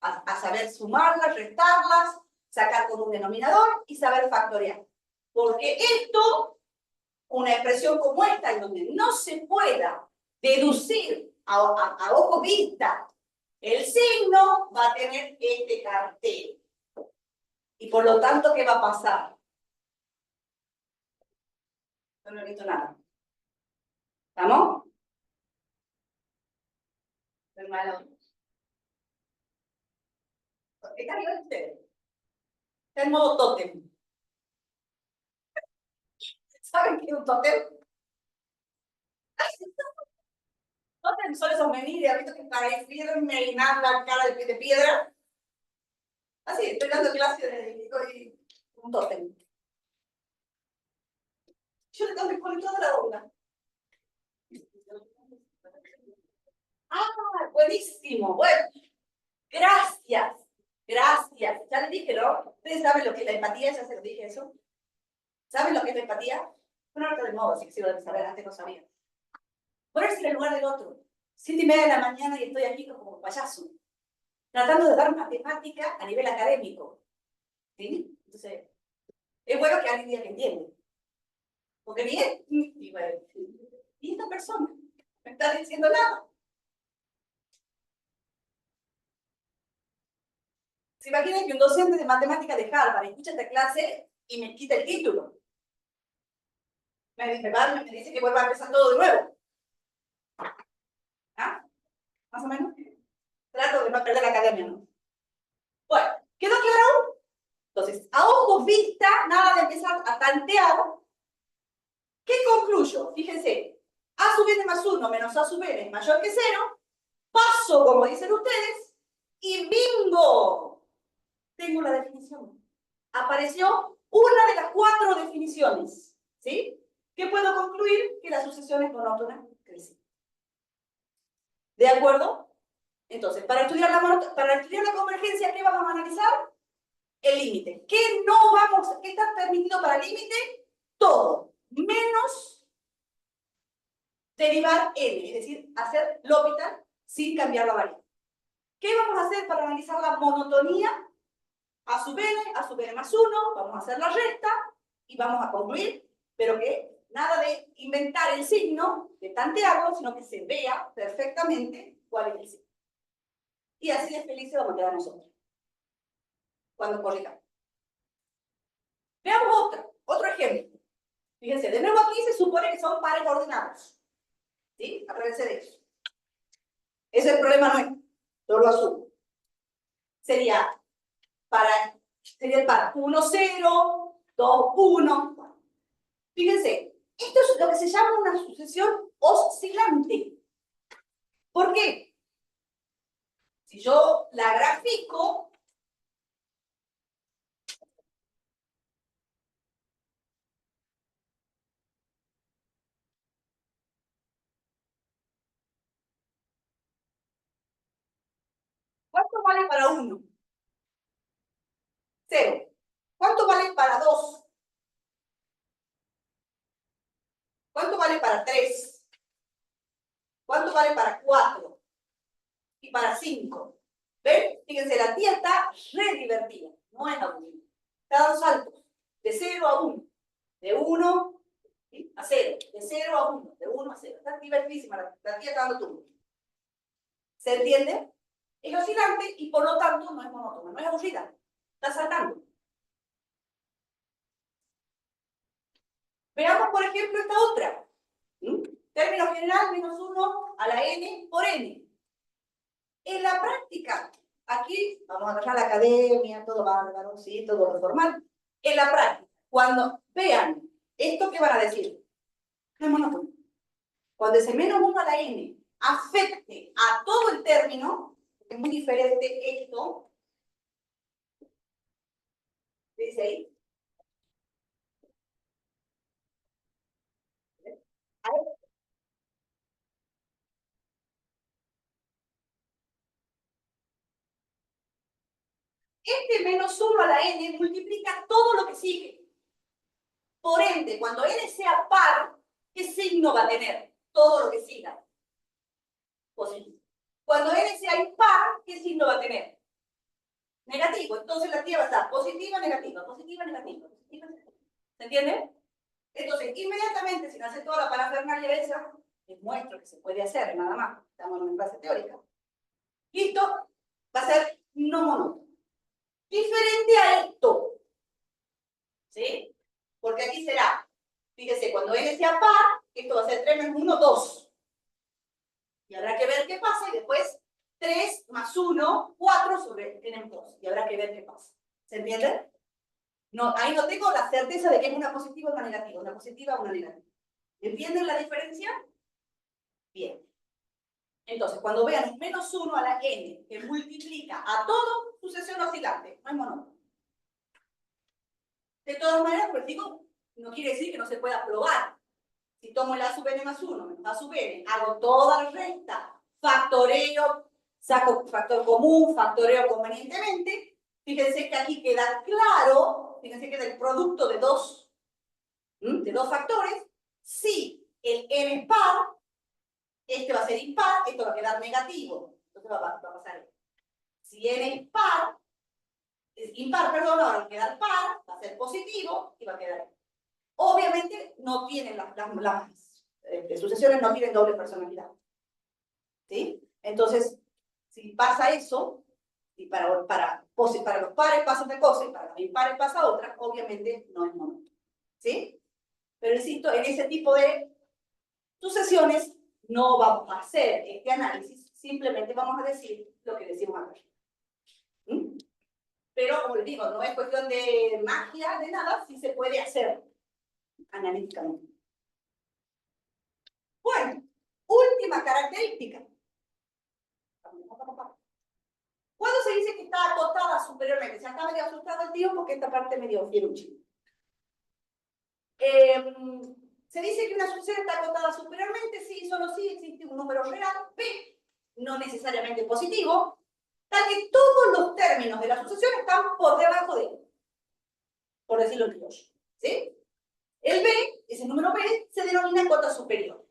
a saber sumarlas, restarlas, sacar con un denominador y saber factorear. Porque esto, una expresión como esta, en donde no se pueda deducir a ojo vista el signo, va a tener este cartel. Y por lo tanto, ¿qué va a pasar? Yo no he visto nada. ¿Estamos? Hermano. ¿Qué cambió usted? Está en modo tótem. ¿Saben qué es un tótem? Tótem son esos menires, ¿visto que para ahí firme y nada la cara de piedra? Así, estoy dando clase de un tótem. Yo le tengo que poner toda la onda. Ah, buenísimo. Bueno, gracias. Gracias. Ya les dije, ¿no? Ustedes saben lo que es la empatía, ya se lo dije eso. ¿Saben lo que es la empatía? Bueno, ahora de modo, así que sí lo deben saber, antes no sabía. Ponerse en el lugar del otro. 7:30 de la mañana y estoy aquí como un payaso, tratando de dar matemática a nivel académico. ¿Sí? Entonces, es bueno que alguien diga que entiende. Porque bien, y bueno, ¿y esta persona? ¿Me está diciendo nada? ¿Se imaginan que un docente de matemática de Harvard escucha esta clase y me quita el título? Me dice que vuelva a empezar todo de nuevo. ¿Ah? ¿Más o menos? Trato de no perder la academia, ¿no? Bueno, ¿quedó claro? Entonces, a ojos vista, nada de empezar a tantear. ¿Qué concluyo? Fíjense, a sub n más 1 menos a sub n es mayor que 0. Paso, como dicen ustedes, y ¡bingo! Tengo la definición. Apareció una de las 4 definiciones. ¿Sí? ¿Qué puedo concluir? Que la sucesión es monótona creciente. ¿De acuerdo? Entonces, para estudiar la convergencia, ¿qué vamos a analizar? El límite. ¿Qué está permitido para el límite? Todo, menos derivar n, es decir, hacer L'Hopital sin cambiar la variable. ¿Qué vamos a hacer para analizar la monotonía? A sub n más 1, vamos a hacer la resta y vamos a concluir, pero que nada de inventar el signo, de tantearlo, sino que se vea perfectamente cuál es el signo. Y así de felices vamos a quedar nosotros cuando corrijamos. Veamos otro ejemplo. Fíjense, de nuevo aquí se supone que son pares ordenados. ¿Sí? Acuérdense de eso. Ese es el problema nuestro. Yo lo asumo. Sería el par 1, 0, 2, 1. Fíjense, esto es lo que se llama una sucesión oscilante. ¿Por qué? Si yo la grafico, ¿cuánto vale para 1? 0. ¿Cuánto vale para 2? ¿Cuánto vale para 3? ¿Cuánto vale para 4? Y para 5. ¿Ven? Fíjense, la tía está re divertida. No es aburrida. Está dando saltos. De 0 a 1. De 1 a 0. De 0 a 1. De 1 a 0. Está divertidísima. La tía está dando turno. ¿Se entiende? Es oscilante y por lo tanto no es monótona. No es aburrida. Está saltando. Veamos, por ejemplo, esta otra. Término general menos 1 a la n por n. En la práctica, aquí vamos a dejar la academia, todo bárbaro, ¿sí? Todo lo formal. En la práctica, cuando vean esto, ¿qué van a decir? No es monótono. Cuando ese menos 1 a la n afecte a todo el término, es muy diferente esto, dice ahí, este menos 1 a la n multiplica todo lo que sigue. Por ende, cuando n sea par, ¿qué signo va a tener? Todo lo que siga. Positivo. Cuando n sea impar, ¿qué signo va a tener? Negativo. Entonces la tía va a estar positiva, negativa, positiva, negativa, positiva, negativa. ¿Se entiende? Entonces, inmediatamente, sin hacer toda la parafernalia esa, les muestro que se puede hacer, nada más. Estamos en una clase teórica. Listo, va a ser no monótono. Diferente a esto. ¿Sí? Porque aquí será, fíjese, cuando n sea par, esto va a ser 3 menos 1, 2. Y habrá que ver qué pasa y después 3 más 1, 4 sobre n menos 2. Y habrá que ver qué pasa. ¿Se entiende? No, ahí no tengo la certeza de que es una positiva o una negativa. Una positiva o una negativa. ¿Entienden la diferencia? Bien. Entonces, cuando vean un menos 1 a la n que multiplica a todo, sucesión oscilante, no es monótono. De todas maneras, pues digo, no quiere decir que no se pueda probar. Si tomo el a sub n más 1 menos a sub n, hago toda la recta, factoreo, saco factor común, factoreo convenientemente, fíjense que aquí queda claro, fíjense que del producto de dos factores, si el n es par, este va a ser impar, esto va a quedar negativo. Entonces va a pasar esto. Si n es par, es impar, perdón, ahora va a quedar par, va a ser positivo y va a quedar. Obviamente no tienen las sucesiones no tienen doble personalidad. ¿Sí? Entonces, si pasa eso, y para los pares pasa una cosa y para los impares pasa otra, obviamente no es monótono. ¿Sí? Pero insisto, en ese tipo de sucesiones no vamos a hacer este análisis, simplemente vamos a decir lo que decimos acá. ¿Mm? Pero, como les digo, no es cuestión de magia, de nada, sí se puede hacer analíticamente. Bueno, última característica. ¿Cuándo se dice que está acotada superiormente? Se está medio asustado el tío porque esta parte me dio fieruchi. Se dice que una sucesión está acotada superiormente si solo si existe un número real, B, no necesariamente positivo, tal que todos los términos de la sucesión están por debajo de él, por decirlo en criollo. ¿Sí? El B, ese número B, se denomina cota superior.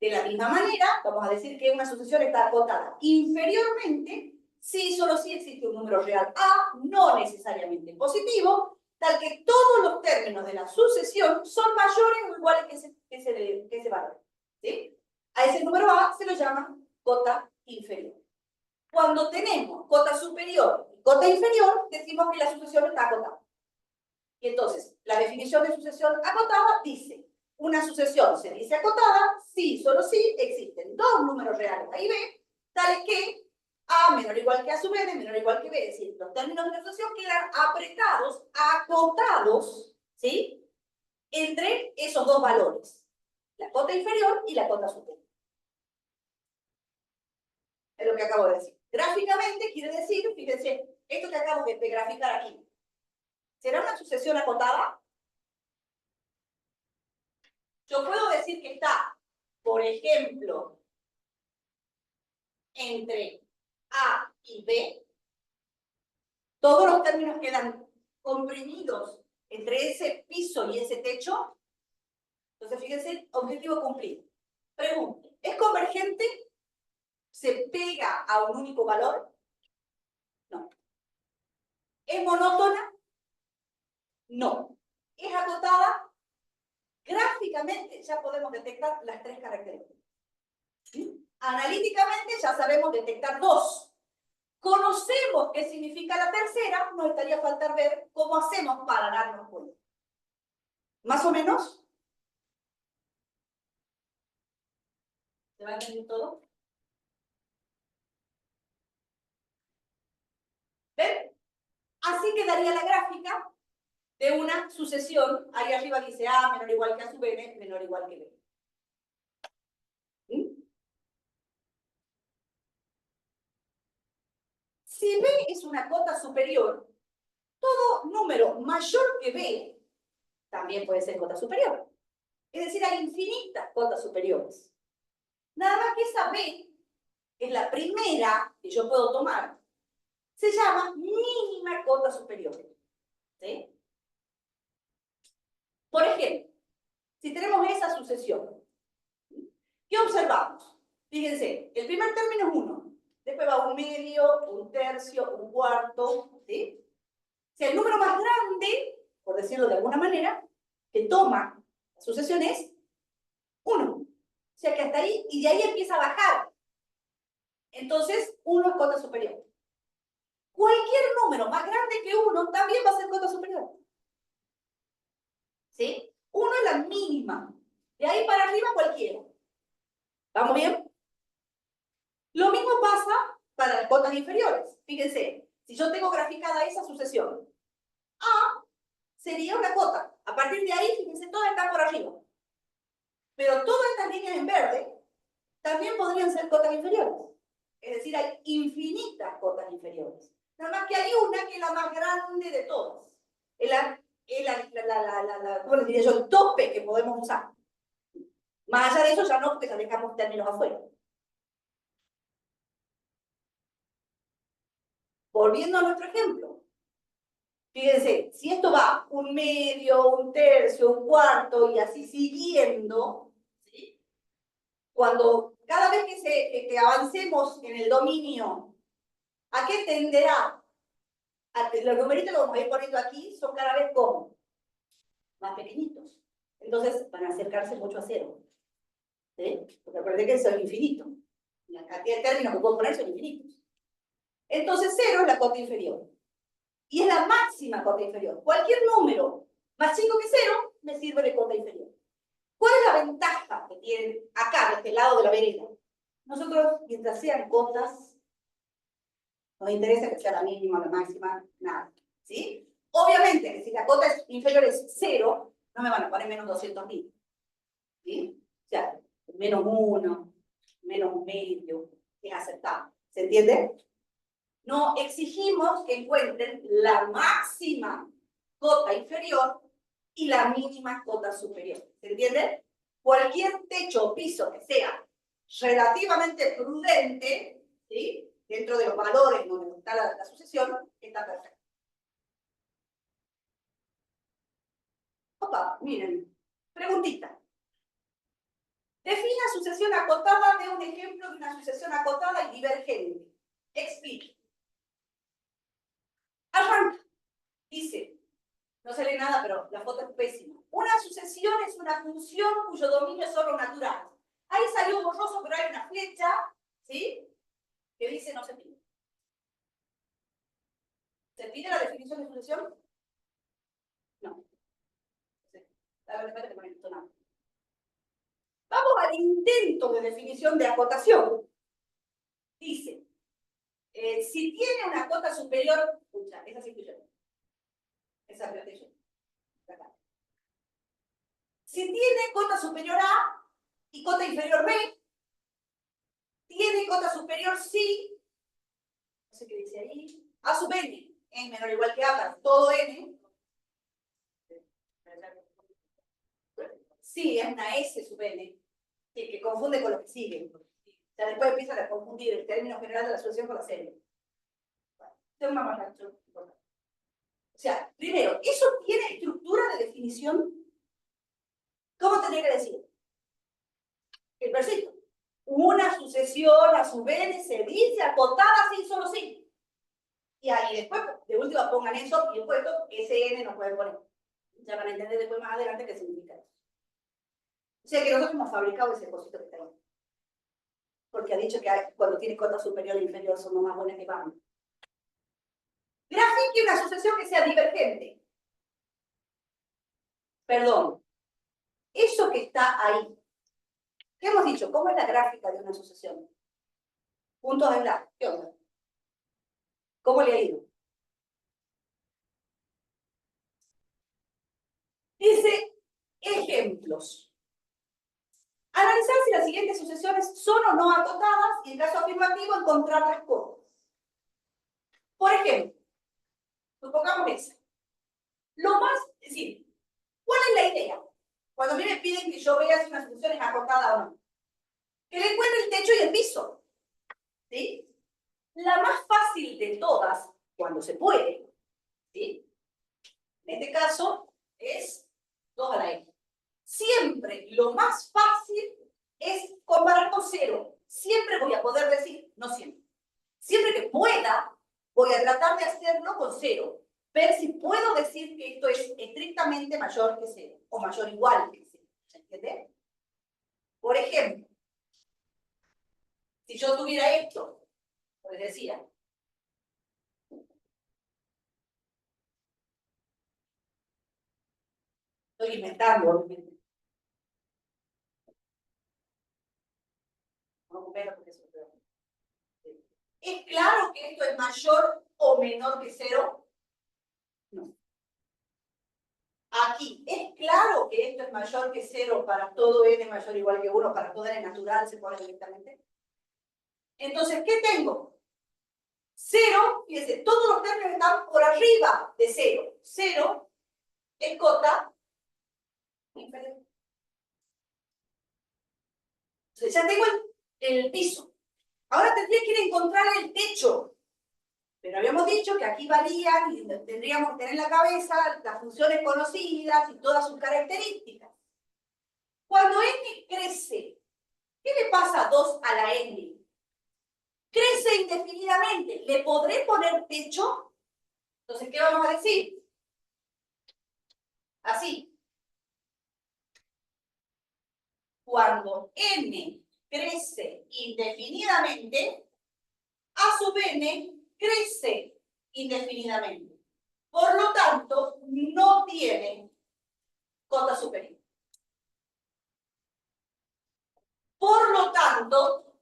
De la misma manera, vamos a decir que una sucesión está acotada inferiormente si solo si existe un número real A, no necesariamente positivo, tal que todos los términos de la sucesión son mayores o iguales que ese valor. ¿Sí? A ese número A se lo llama cota inferior. Cuando tenemos cota superior y cota inferior, decimos que la sucesión está acotada. Y entonces, la definición de sucesión acotada dice: una sucesión se dice acotada si, solo si, existen dos números reales A y B, tales que A menor o igual que A sub n, menor o igual que B. Es decir, los términos de la sucesión quedan apretados, acotados, ¿sí? Entre esos dos valores, la cota inferior y la cota superior. Es lo que acabo de decir. Gráficamente quiere decir, fíjense, esto que acabo de graficar aquí, ¿será una sucesión acotada? Yo puedo decir que está, por ejemplo, entre A y B. Todos los términos quedan comprimidos entre ese piso y ese techo. Entonces, fíjense, objetivo cumplido. Pregunta, ¿es convergente? ¿Se pega a un único valor? No. ¿Es monótona? No. ¿Es acotada? Gráficamente ya podemos detectar las tres características. ¿Sí? Analíticamente ya sabemos detectar dos. Conocemos qué significa la tercera, nos estaría faltar ver cómo hacemos para darnos cuenta. ¿Más o menos? ¿Se va a entender todo? ¿Ven? Así quedaría la gráfica de una sucesión. Ahí arriba dice A menor o igual que A sub n, menor o igual que B. ¿Mm? Si B es una cota superior, todo número mayor que B también puede ser cota superior. Es decir, hay infinitas cotas superiores. Nada más que esa B es la primera que yo puedo tomar se llama mínima cota superior. ¿Sí? Por ejemplo, si tenemos esa sucesión, ¿qué observamos? Fíjense, el primer término es 1, después va un medio, un tercio, un cuarto, ¿sí? O sea, el número más grande, por decirlo de alguna manera, que toma la sucesión es 1. O sea que hasta ahí, y de ahí empieza a bajar. Entonces, 1 es cota superior. Cualquier número más grande que 1 también va a ser cota superior. ¿Sí? 1 es la mínima. De ahí para arriba cualquiera. ¿Vamos bien? Lo mismo pasa para las cotas inferiores. Fíjense, si yo tengo graficada esa sucesión, A sería una cota. A partir de ahí, fíjense, todas están por arriba. Pero todas estas líneas en verde también podrían ser cotas inferiores. Es decir, hay infinitas cotas inferiores. Nada más que hay una que es la más grande de todas. Es ¿cómo les diría yo? El tope que podemos usar. Más allá de eso ya no, porque ya dejamos términos afuera. Volviendo a nuestro ejemplo. Fíjense, si esto va un medio, un tercio, un cuarto y así siguiendo, ¿sí? Cuando cada vez que avancemos en el dominio, ¿a qué tenderá? Los numeritos que vamos a ir poniendo aquí son cada vez como más pequeñitos. Entonces van a acercarse mucho a 0. ¿Sí? Porque acuérdense que son infinitos. La cantidad de términos que puedo poner son infinitos. Entonces 0 es la cota inferior. Y es la máxima cota inferior. Cualquier número más chico que 0 me sirve de cota inferior. ¿Cuál es la ventaja que tienen acá, de este lado de la vereda? Nosotros, mientras sean cotas, nos interesa que sea la mínima, la máxima, nada. ¿Sí? Obviamente, que si la cota inferior es 0, no me van a poner menos 200.000. ¿Sí? O sea, menos 1, menos medio, es aceptable. ¿Se entiende? No exigimos que encuentren la máxima cota inferior y la mínima cota superior. ¿Se entiende? Cualquier techo o piso que sea relativamente prudente, ¿sí? Dentro de los valores donde está la sucesión, está perfecto. Opa, miren, preguntita. Defina sucesión acotada de un ejemplo de una sucesión acotada y divergente. Explique. Arranca. Dice, no se lee nada, pero la foto es pésima. Una sucesión es una función cuyo dominio es orden natural. Ahí salió borroso, pero hay una flecha, ¿sí? Que dice no se pide. ¿Se pide la definición de sucesión? No. La verdad que te nada. Vamos al intento de definición de acotación. Dice, si tiene una cota superior, escucha, esa sí escucha. Esa es yo. Si tiene cota superior A y cota inferior B, tiene cota superior sí, no sé qué dice ahí, A sub n, es menor o igual que A para todo n. Sí, es una S sub n, que confunde con lo que sigue. O sea, después empiezan a confundir el término general de la solución con la serie. Este es un mamarracho importante. O sea, primero, ¿eso tiene estructura de definición? ¿Cómo tendría que decir? El versito. Una sucesión a su vez se dice acotada sin solo sí. Y ahí después, de última, pongan eso y el puesto, SN no pueden poner. Ya van a entender después más adelante qué significa eso. O sea que nosotros hemos fabricado ese cosito que tenemos. Porque ha dicho que cuando tiene cota superior e inferior son más buenas que van. Grafique una sucesión que sea divergente. Perdón. Eso que está ahí. ¿Qué hemos dicho? ¿Cómo es la gráfica de una sucesión? Puntos de enlace. ¿Qué onda? ¿Cómo le ha ido? Dice ejemplos. Analizar si las siguientes sucesiones son o no acotadas y en caso afirmativo encontrar las cotas. Por ejemplo, supongamos esa. Lo más, es decir, ¿cuál es la idea? Cuando a mí me piden que yo vea si una sucesión es acotada o no. Que le encuentre el techo y el piso. ¿Sí? La más fácil de todas, cuando se puede, ¿sí? En este caso, es 2 a la n. Siempre lo más fácil es comparar con 0. Siempre voy a poder decir, no siempre. Siempre que pueda, voy a tratar de hacerlo con 0. Ver si puedo decir que esto es estrictamente mayor que 0 o mayor o igual que 0. ¿Se entiende? Por ejemplo, si yo tuviera esto, pues decía, estoy inventando, obviamente. No, porque eso ¿es claro que esto es mayor o menor que 0? No. Aquí, ¿es claro que esto es mayor que 0 para todo n mayor o igual que 1, para todo n natural se pone directamente? Entonces, ¿qué tengo? 0, fíjense, todos los términos están por arriba de 0. 0 es cota inferior. Entonces, ya tengo el piso. Ahora tendría que ir a encontrar el techo. Pero habíamos dicho que aquí varían y tendríamos que tener en la cabeza las funciones conocidas y todas sus características. Cuando n crece, ¿qué le pasa a 2 a la n? Crece indefinidamente. ¿Le podré poner techo? Entonces, ¿qué vamos a decir? Así. Cuando n crece indefinidamente, a sub n crece indefinidamente. Por lo tanto, no tiene cota superior. Por lo tanto,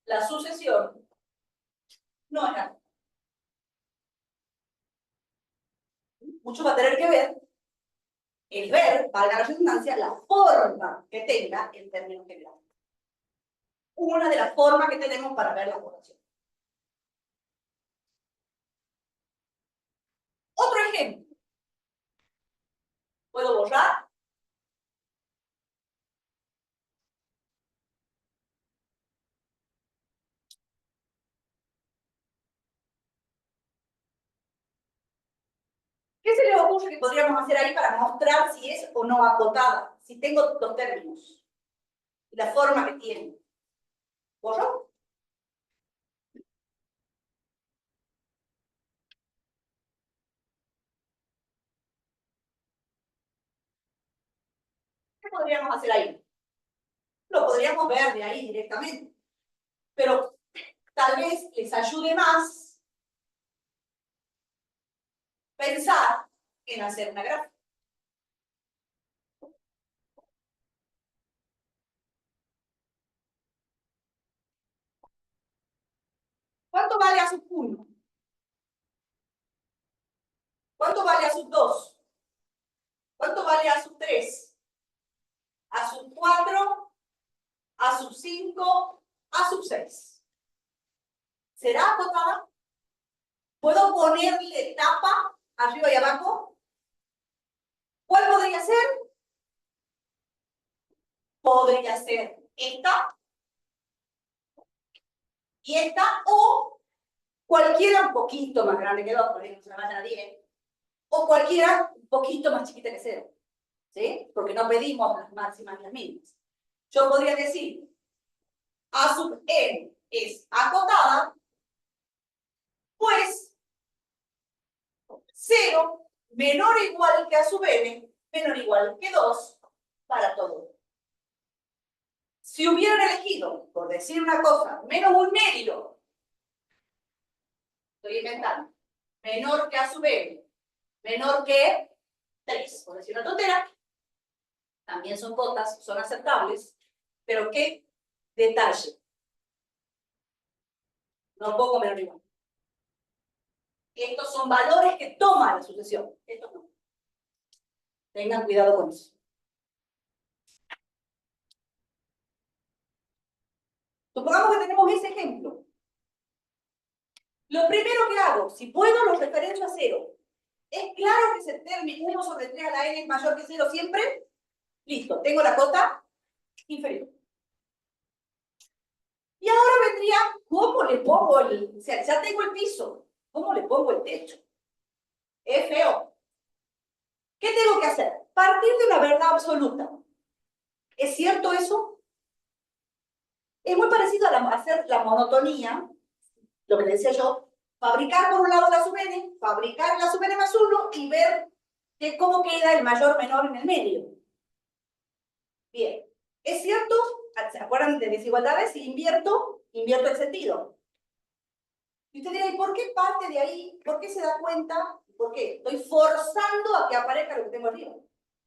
la sucesión no es nada. Mucho va a tener que ver, valga la redundancia, la forma que tenga el término general. Una de las formas que tenemos para ver la población. Otro ejemplo. ¿Puedo borrar? ¿Qué se les ocurre que podríamos hacer ahí para mostrar si es o no acotada? Si tengo los términos y la forma que tiene. ¿Borro? ¿Qué podríamos hacer ahí? Lo podríamos ver de ahí directamente. Pero tal vez les ayude más pensar en hacer una gráfica. ¿Cuánto vale a sub 1? ¿Cuánto vale a sub 2? ¿Cuánto vale a sub 3? A sub 4, a sub 5, a sub 6. ¿Será acotada? ¿Puedo ponerle tapa arriba y abajo? ¿Cuál podría ser? Podría ser esta y esta, o cualquiera un poquito más grande que 2, por ejemplo, se me vayan a 10, o cualquiera un poquito más chiquita que 0, ¿sí? Porque no pedimos las máximas y las mínimas. Yo podría decir, a sub n es acotada, pues 0 menor o igual que a sub n, menor o igual que 2 para todo. Si hubieran elegido, por decir una cosa, menos un medio, estoy inventando, menor que a sub n, menor que 3, por decir una tontera, también son cotas, son aceptables, pero qué detalle. No pongo menor o igual. Estos son valores que toma la sucesión. Estos no. Tengan cuidado con eso. Supongamos que tenemos ese ejemplo. Lo primero que hago, si puedo, lo referencio a 0. ¿Es claro que ese término 1 sobre 3 a la n es mayor que 0 siempre? Listo, tengo la cota inferior. Y ahora vendría, ¿cómo le pongo o sea, ya tengo el piso, ¿cómo le pongo el techo? Es feo. ¿Qué tengo que hacer? Partir de una verdad absoluta. ¿Es cierto eso? Es muy parecido a hacer la monotonía, lo que le decía yo, fabricar por un lado la sub-n, fabricar la sub-n más 1 y ver cómo queda el mayor menor en el medio. Bien, ¿es cierto? ¿Se acuerdan de desigualdades? Si invierto el sentido. Y usted dirá, ¿y por qué parte de ahí? ¿Por qué se da cuenta? ¿Por qué? Estoy forzando a que aparezca lo que tengo arriba.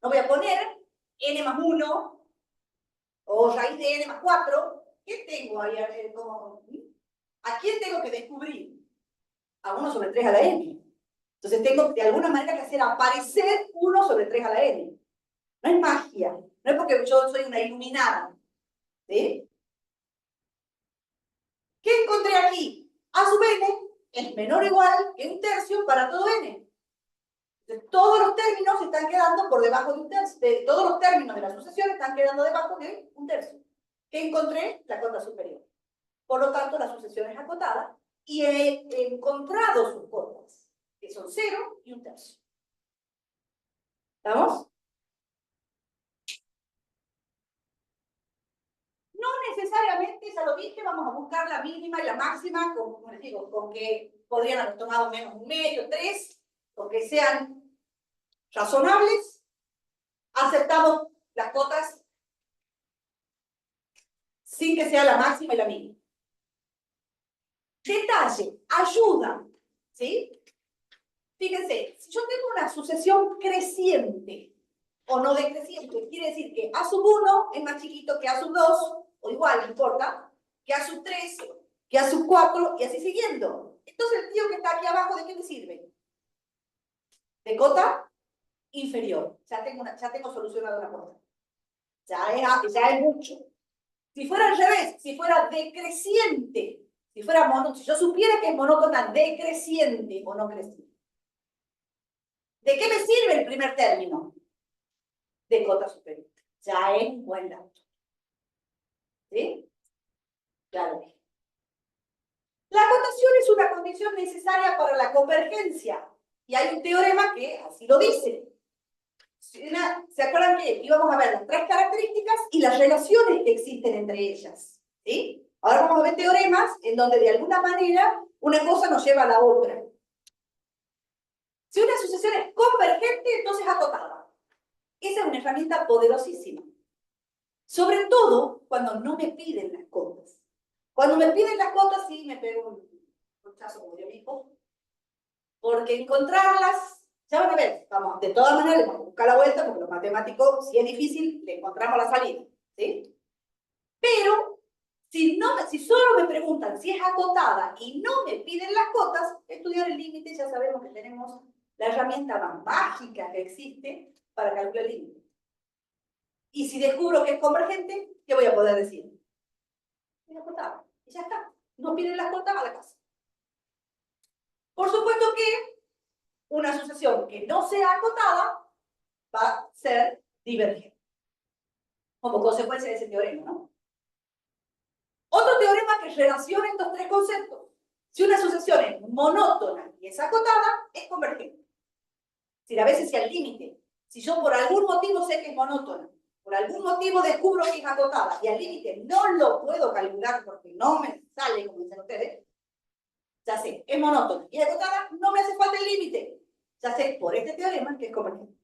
No voy a poner n más 1 o raíz de n más 4. ¿Qué tengo ahí? ¿A quién tengo que descubrir? A 1 sobre 3 a la n. Entonces tengo de alguna manera que hacer aparecer 1 sobre 3 a la n. No es magia. No es porque yo soy una iluminada. ¿Sí? ¿Qué encontré aquí? A sub n es menor o igual que 1/3 para todo n. Entonces, todos los términos están quedando por debajo de 1/3. Todos los términos de la sucesión están quedando debajo de 1/3. ¿Qué encontré? La cota superior. Por lo tanto, la sucesión es acotada y he encontrado sus cotas, que son 0 y 1/3. ¿Estamos? No necesariamente, ya lo dije, vamos a buscar la mínima y la máxima, como les digo, con que podrían haber tomado menos 1/2, 3, con que sean razonables. Aceptamos las cotas sin que sea la máxima y la mínima. Detalle, ayuda, ¿sí? Fíjense, si yo tengo una sucesión creciente o no decreciente, quiere decir que A sub 1 es más chiquito que A sub 2, o igual, no importa, que A sub 3, que A sub 4, y así siguiendo. Entonces el tío que está aquí abajo, ¿de qué me sirve? De cota inferior. Ya tengo solucionado una cota. Ya es mucho. Si fuera al revés, si fuera decreciente, si yo supiera que es monótona decreciente o no creciente, ¿de qué me sirve el primer término? De cota superior. Ya es un buen dato. ¿Sí? Claro. La acotación es una condición necesaria para la convergencia. Y hay un teorema que así lo dice. ¿Se acuerdan que íbamos a ver las 3 características y las relaciones que existen entre ellas? ¿Sí? Ahora vamos a ver teoremas en donde de alguna manera una cosa nos lleva a la otra. Si una sucesión es convergente, entonces acotada. Esa es una herramienta poderosísima. Sobre todo cuando no me piden las cotas. Cuando me piden las cotas, sí me pego un corchazo, como yo digo, porque encontrarlas, ya van a ver, vamos, de todas maneras, le vamos a buscar la vuelta, porque los matemáticos, si es difícil, le encontramos la salida, ¿sí? Pero, si solo me preguntan si es acotada y no me piden las cotas, estudiar el límite, ya sabemos que tenemos la herramienta más mágica que existe para calcular el límite. Y si descubro que es convergente, ¿qué voy a poder decir? Es acotada. Y ya está. No piden las cotas a la casa. Por supuesto que una sucesión que no sea acotada va a ser divergente. Como consecuencia de ese teorema, ¿no? Otro teorema que relaciona estos 3 conceptos. Si una sucesión es monótona y es acotada, es convergente. Si a veces si al límite, si yo por algún motivo sé que es monótona, por algún motivo descubro que es acotada y al límite no lo puedo calcular porque no me sale, como dicen ustedes, ya sé, es monótona y es acotada, no me hace falta el límite. Ya sé por este teorema que es convergente.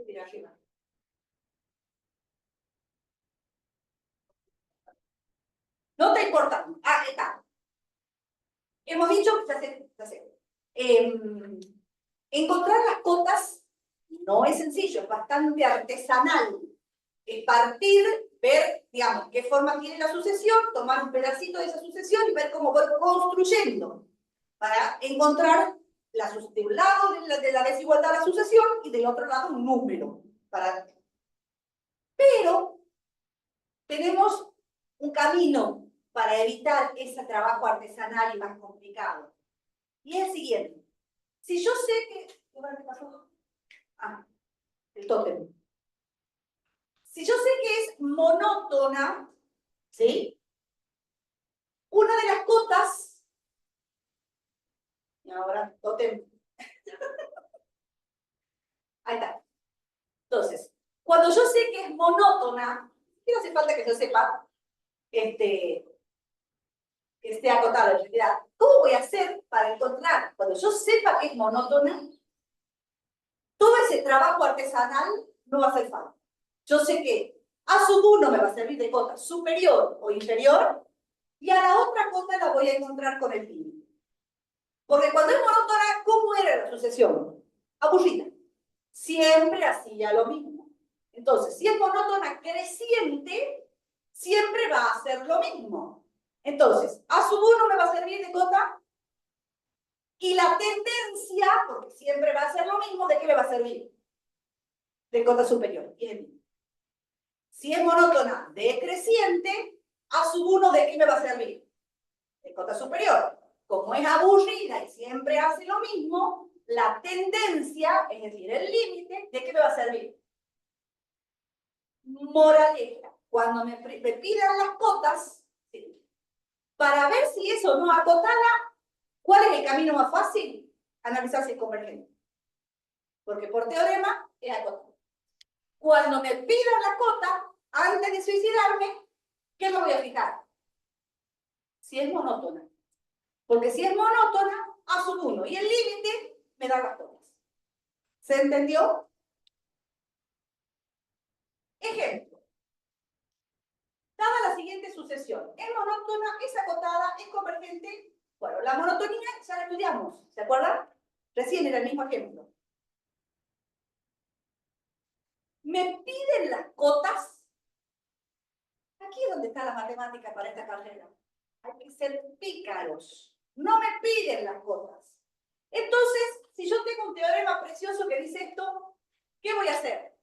Mira arriba. No está importando. Ah, está. Hemos dicho, ya sé. Encontrar las cotas no es sencillo, es bastante artesanal. Es partir, ver, digamos, qué forma tiene la sucesión, tomar un pedacito de esa sucesión y ver cómo voy construyendo para encontrar de un lado de la desigualdad de la sucesión y del otro lado un número. Pero tenemos un camino para evitar ese trabajo artesanal y más complicado. Y es el siguiente. Si yo sé que... ¿Qué pasó? Ah, el tótem. Si yo sé que es monótona, ¿sí? Una de las cotas, y ahora totem. Ahí está. Entonces, cuando yo sé que es monótona, no hace falta que yo sepa que esté acotada en realidad. ¿Cómo voy a hacer para encontrar, cuando yo sepa que es monótona, todo ese trabajo artesanal no va a hacer falta? Yo sé que A sub 1 me va a servir de cota superior o inferior, y a la otra cota la voy a encontrar con el límite. Porque cuando es monótona, ¿cómo era la sucesión? Aburrida. Siempre hacía lo mismo. Entonces, si es monótona creciente, siempre va a hacer lo mismo. Entonces, A sub 1 me va a servir de cota, y la tendencia, porque siempre va a ser lo mismo, ¿de qué me va a servir? De cota superior. Bien. Si es monótona decreciente, A sub 1 ¿de qué me va a servir? De cota superior. Como es aburrida y siempre hace lo mismo, la tendencia, es decir, el límite, ¿de qué me va a servir? Moraleja. Cuando me pidan las cotas, ¿sí? Para ver si es o no acotada, ¿cuál es el camino más fácil? Analizar si es convergente. Porque por teorema es acotado. Cuando me pidan la cota, antes de suicidarme, ¿qué me voy a fijar? Si es monótona. Porque si es monótona, A sub 1 y el límite me da las cotas. ¿Se entendió? Ejemplo. Dada la siguiente sucesión, es monótona, es acotada, es convergente. Bueno, la monotonía ya la estudiamos, ¿se acuerdan? Recién era el mismo ejemplo. Me piden las cotas. Aquí es donde está la matemática para esta carrera. Hay que ser pícaros. No me piden las cotas. Entonces, si yo tengo un teorema precioso que dice esto, ¿qué voy a hacer?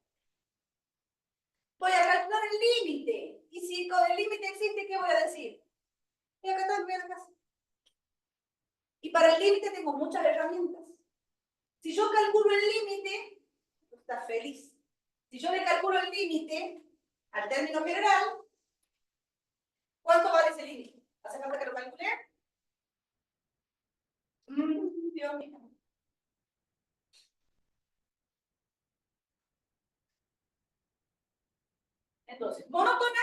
Voy a calcular el límite. Y si con el límite existe, ¿qué voy a decir? Y acá está, voy a la casa. Y para el límite tengo muchas herramientas. Si yo calculo el límite, está feliz. Si yo le calculo el límite al término general, ¿cuánto vale ese límite? ¿Hace falta que lo calcule? Dios mío. Entonces, monótona,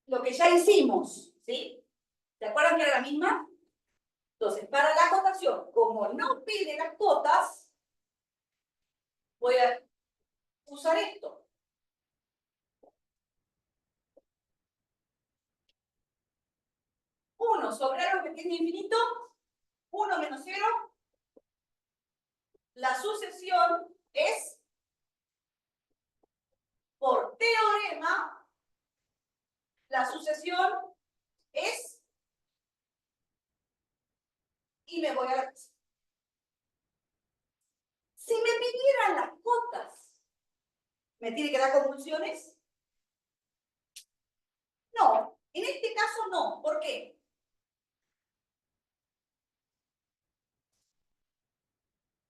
lo que ya hicimos, ¿sí? ¿Se acuerdan que era la misma? Entonces, para la acotación, como no pide las cotas, voy a usar esto. 1 sobre algo que tiene infinito, 1 menos 0. La sucesión es, por teorema, la sucesión es, y me voy a la casa. Si me pidieran las cotas, ¿me tiene que dar convulsiones? No, en este caso no. ¿Por qué?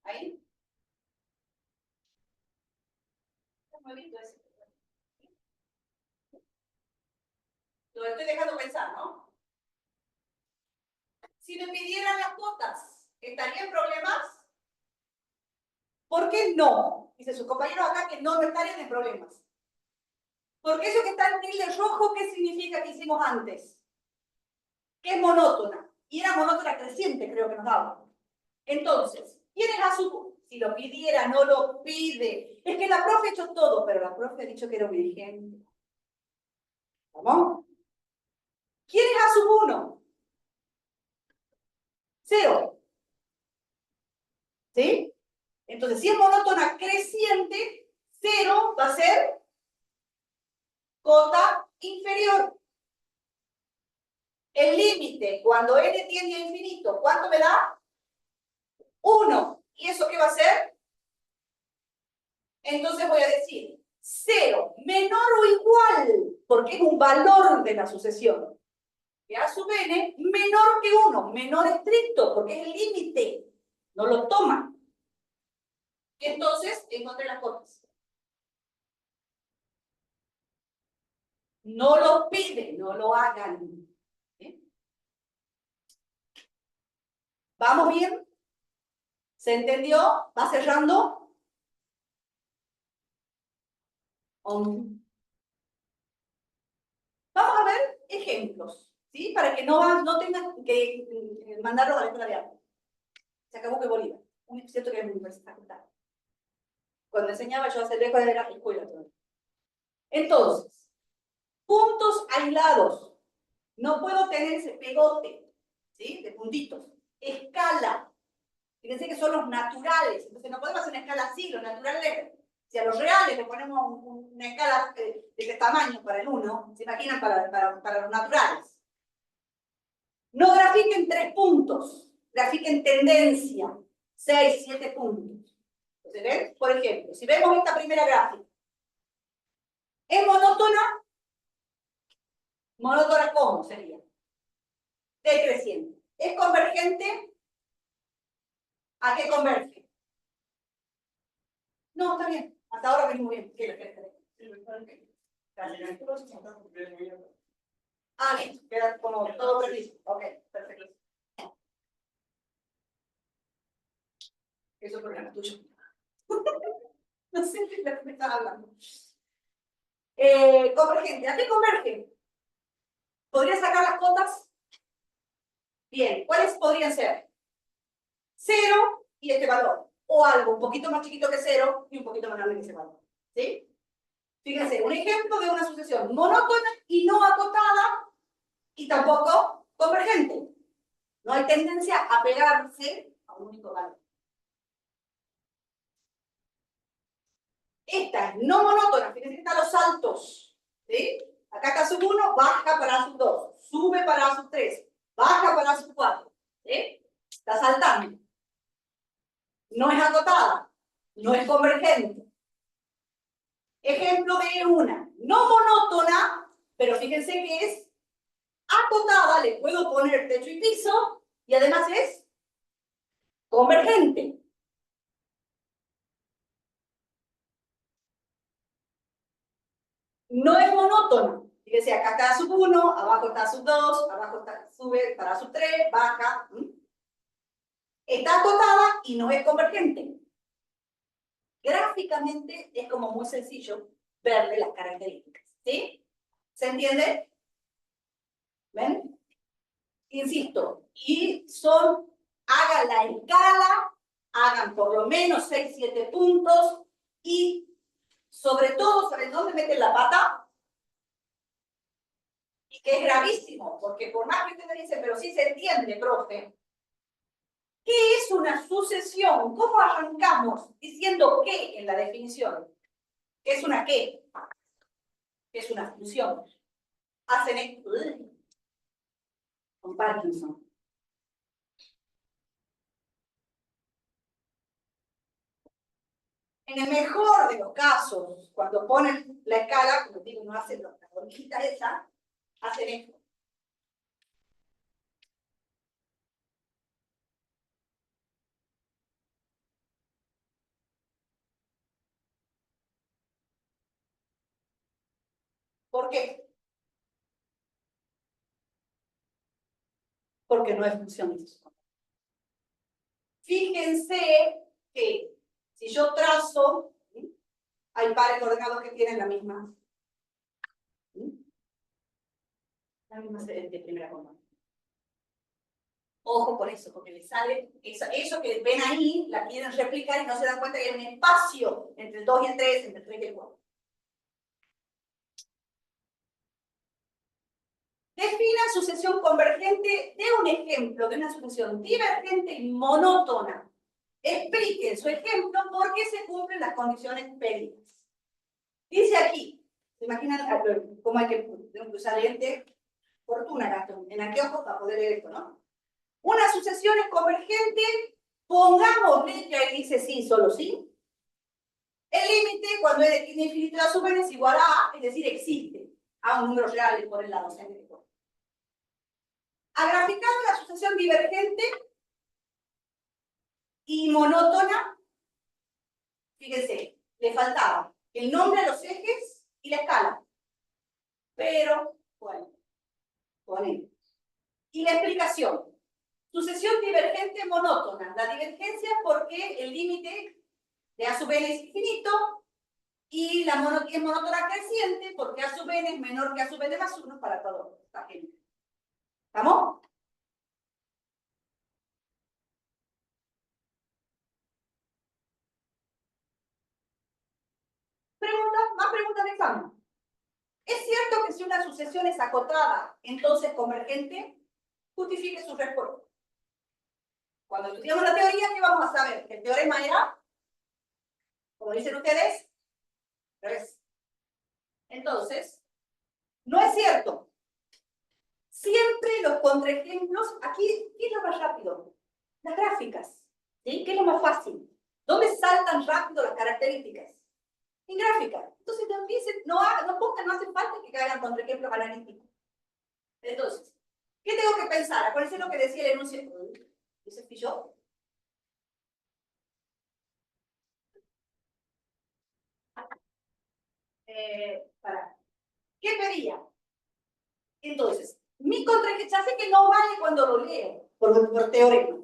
Ahí. Lo estoy dejando pensar, ¿no? Si me pidieran las cuotas, ¿estaría en problemas? ¿Por qué no? Dice su compañero acá que no estarían en problemas. Porque eso que está en tilde rojo, ¿qué significa que hicimos antes? Que es monótona. Y era monótona creciente, creo que nos daba. Entonces, ¿quién es A sub 1? Si lo pidiera, no lo pide. Es que la profe ha hecho todo, pero la profe ha dicho que era un ejemplo. ¿Vamos? ¿Quién es A sub 1? 0. ¿Sí? Entonces, si es monótona creciente, 0 va a ser cota inferior. El límite, cuando n tiende a infinito, ¿cuánto me da? 1. ¿Y eso qué va a ser? Entonces voy a decir 0 menor o igual, porque es un valor de la sucesión, que A sub n menor que 1, menor estricto, porque es el límite, no lo toma. Entonces encontré las cotas. No los pide, no lo hagan. ¿Eh? ¿Vamos bien? ¿Se entendió? ¿Va cerrando? Vamos a ver ejemplos, ¿sí? Para que no tengan que mandarlo a la escuela de arte. Se acabó que Bolívar. Es cierto que es muy universidad. Cuando enseñaba yo a hacer lejos de la escuela. Entonces, puntos aislados. No puedo tener ese pegote, ¿sí? De puntitos. Escala. Fíjense que son los naturales. Entonces no podemos hacer una escala así, los naturales. Si a los reales le ponemos una escala de ese tamaño para el 1, ¿se imaginan para los naturales? No grafiquen 3 puntos, grafiquen tendencia, 6, 7 puntos. Entonces, ¿ven? Por ejemplo, si vemos esta primera gráfica, ¿es monótona? ¿Monótona cómo sería? Decreciente. ¿Es convergente? ¿A qué converge? No, está bien. Hasta ahora venimos bien. ¿Qué le queda? Ah, listo. Queda como todo preciso. Ok, perfecto. Eso es problema tuyo. No sé de lo que me estás hablando. Convergente. ¿A qué converge? ¿Podría sacar las cotas? Bien. ¿Cuáles podrían ser? 0 y este valor. O algo un poquito más chiquito que 0 y un poquito más grande que ese valor. ¿Sí? Fíjense, un ejemplo de una sucesión monótona y no acotada y tampoco convergente. No hay tendencia a pegarse a un único valor. Esta es no monótona, fíjense que están los saltos. ¿Sí? Acá está sub 1, baja para sub 2, sube para sub 3, baja para sub 4. ¿Sí? Está saltando. No es acotada, no es convergente. Ejemplo de una no monótona, pero fíjense que es acotada, le puedo poner techo y piso, y además es convergente. No es monótona. Fíjense, acá está sub 1, abajo está sub 2, abajo está, sube para sub 3, baja. Está acotada y no es convergente. Gráficamente es como muy sencillo verle las características. ¿Sí? ¿Se entiende? ¿Ven? Insisto, y hagan la escala, hagan por lo menos 6, 7 puntos y sobre todo, ¿saben dónde meten la pata? Y que es gravísimo, porque por más que usted me dice, pero sí se entiende, profe. ¿Qué es una sucesión? ¿Cómo arrancamos diciendo qué en la definición? ¿Qué es una qué? ¿Qué es una función? Hacen esto con Parkinson. En el mejor de los casos, cuando ponen la escala, como digo, no hacen la horquita esa, hacen esto. ¿Por qué? Porque no es función. Fíjense que si yo trazo, hay pares ordenados que tienen la misma de primera coma. Ojo con eso, porque les sale eso que ven ahí, la quieren replicar y no se dan cuenta que hay un espacio entre el 2 y el 3, entre el 3 y el 4. Defina sucesión convergente de un ejemplo de una sucesión divergente y monótona. Explique su ejemplo por qué se cumplen las condiciones pedidas. Dice aquí, ¿se imaginan cómo hay que usar lente? Fortuna, Gastón, en anteojos para poder leer esto, ¿no? Una sucesión es convergente, pongámosle que ahí dice sí, solo sí. El límite, cuando es de infinito a sub n es igual a A, es decir, existe. A un número real por el lado. Ha graficado la sucesión divergente y monótona. Fíjense, le faltaba el nombre a los ejes y la escala. Pero, bueno, ponemos. Y la explicación. Sucesión divergente monótona. La divergencia porque el límite de A sub n es infinito y la es monótona creciente porque A sub n es menor que A sub n más 1 para todo. ¿Estamos? Más preguntas de examen. ¿Es cierto que si una sucesión es acotada, entonces convergente? Justifique su respuesta. Cuando estudiamos la teoría, ¿qué vamos a saber? Que el teorema era, como dicen ustedes, 3. Entonces, no es cierto. Siempre los contraejemplos, aquí, ¿qué es lo más rápido? Las gráficas. ¿Sí? ¿Qué es lo más fácil? ¿Dónde saltan rápido las características? En gráficas. Entonces, no empiecen, no pongan, no hace falta que caigan contraejemplos analíticos. Entonces, ¿qué tengo que pensar? Acuérdense lo que decía el enunciado. ¿Ese fui yo? ¿Qué pedía? Entonces, mi contraejemplo, ya sé que no vale cuando lo leo, por teorema.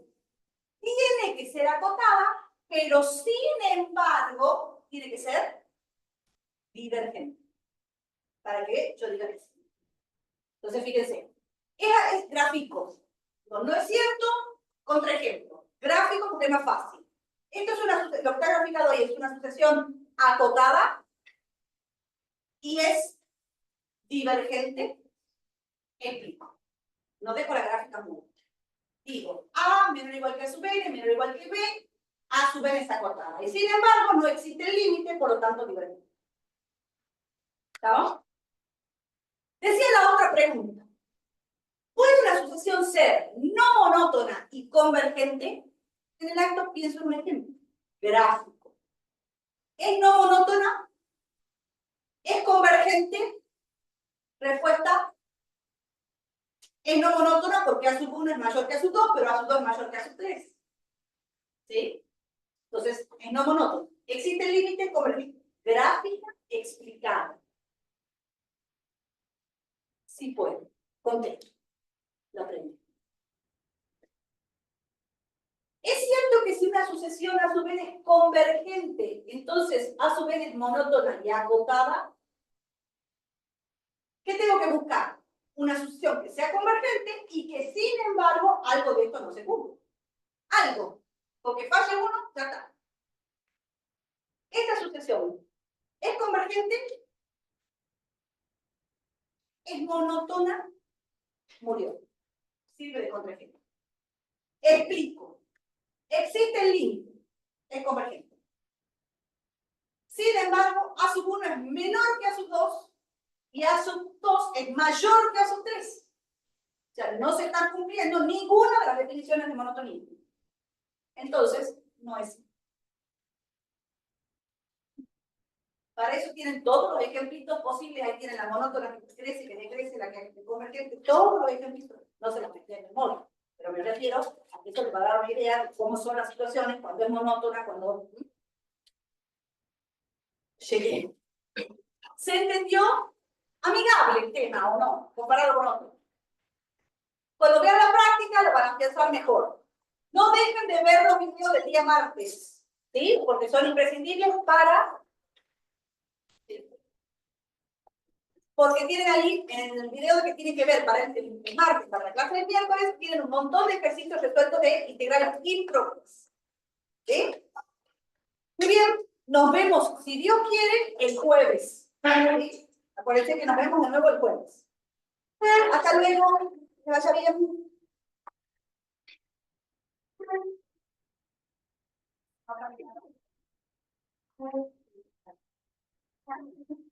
Tiene que ser acotada, pero sin embargo, tiene que ser divergente. Para que yo diga que sí. Entonces, fíjense, es gráfico. No es cierto, contraejemplo. Gráfico porque es más fácil. Esto es lo que está graficado ahí es una sucesión acotada y es divergente. Explico. No dejo la gráfica muda. Digo, A menor o igual que A sub n, menor o igual que B, A sub n está acotada. Y sin embargo, no existe el límite, por lo tanto, divergente. ¿Estamos? Decía la otra pregunta. ¿Puede una sucesión ser no monótona y convergente? En el acto pienso en un ejemplo gráfico. ¿Es no monótona? ¿Es convergente? Respuesta. Es no monótona porque A sub 1 es mayor que A sub 2, pero A sub 2 es mayor que A sub 3. ¿Sí? Entonces, es no monótono. ¿Existe el límite convergente? Gráfica explicada. Sí puede. Contesto. Lo aprendí. Es cierto que si una sucesión a su vez es convergente, entonces a su vez es monótona y acotada. ¿Qué tengo que buscar? Una sucesión que sea convergente y que sin embargo algo de esto no se cumpla. Algo. Porque falle uno, ya está. Esta sucesión es convergente, es monótona, murió. Sirve de contraejemplo. Explico. Existe el límite, es convergente. Sin embargo, A sub 1 es menor que A sub 2 y A sub 2 es mayor que A sub 3. O sea, no se está cumpliendo ninguna de las definiciones de monotonía. Entonces, no es. Para eso tienen todos los ejemplitos posibles. Ahí tienen la monótona que crece, que decrece, la que es convergente. Todos los ejemplitos. No se los metí en memoria. Pero me refiero a que eso les va a dar una idea de cómo son las situaciones cuando es monótona, cuando llegué. ¿Se entendió? Amigable el tema, ¿o no? Comparado con otro. Cuando vean la práctica, lo van a pensar mejor. No dejen de ver los videos del día martes, ¿sí? Porque son imprescindibles para... Porque tienen ahí, en el video que tienen que ver para el martes, para la clase del miércoles, tienen un montón de ejercicios resueltos de integrales impropios. ¿Sí? Muy bien, nos vemos, si Dios quiere, el jueves. ¿Sí? Acuérdense que nos vemos de nuevo el jueves. Hasta luego, que vaya bien. Thank you.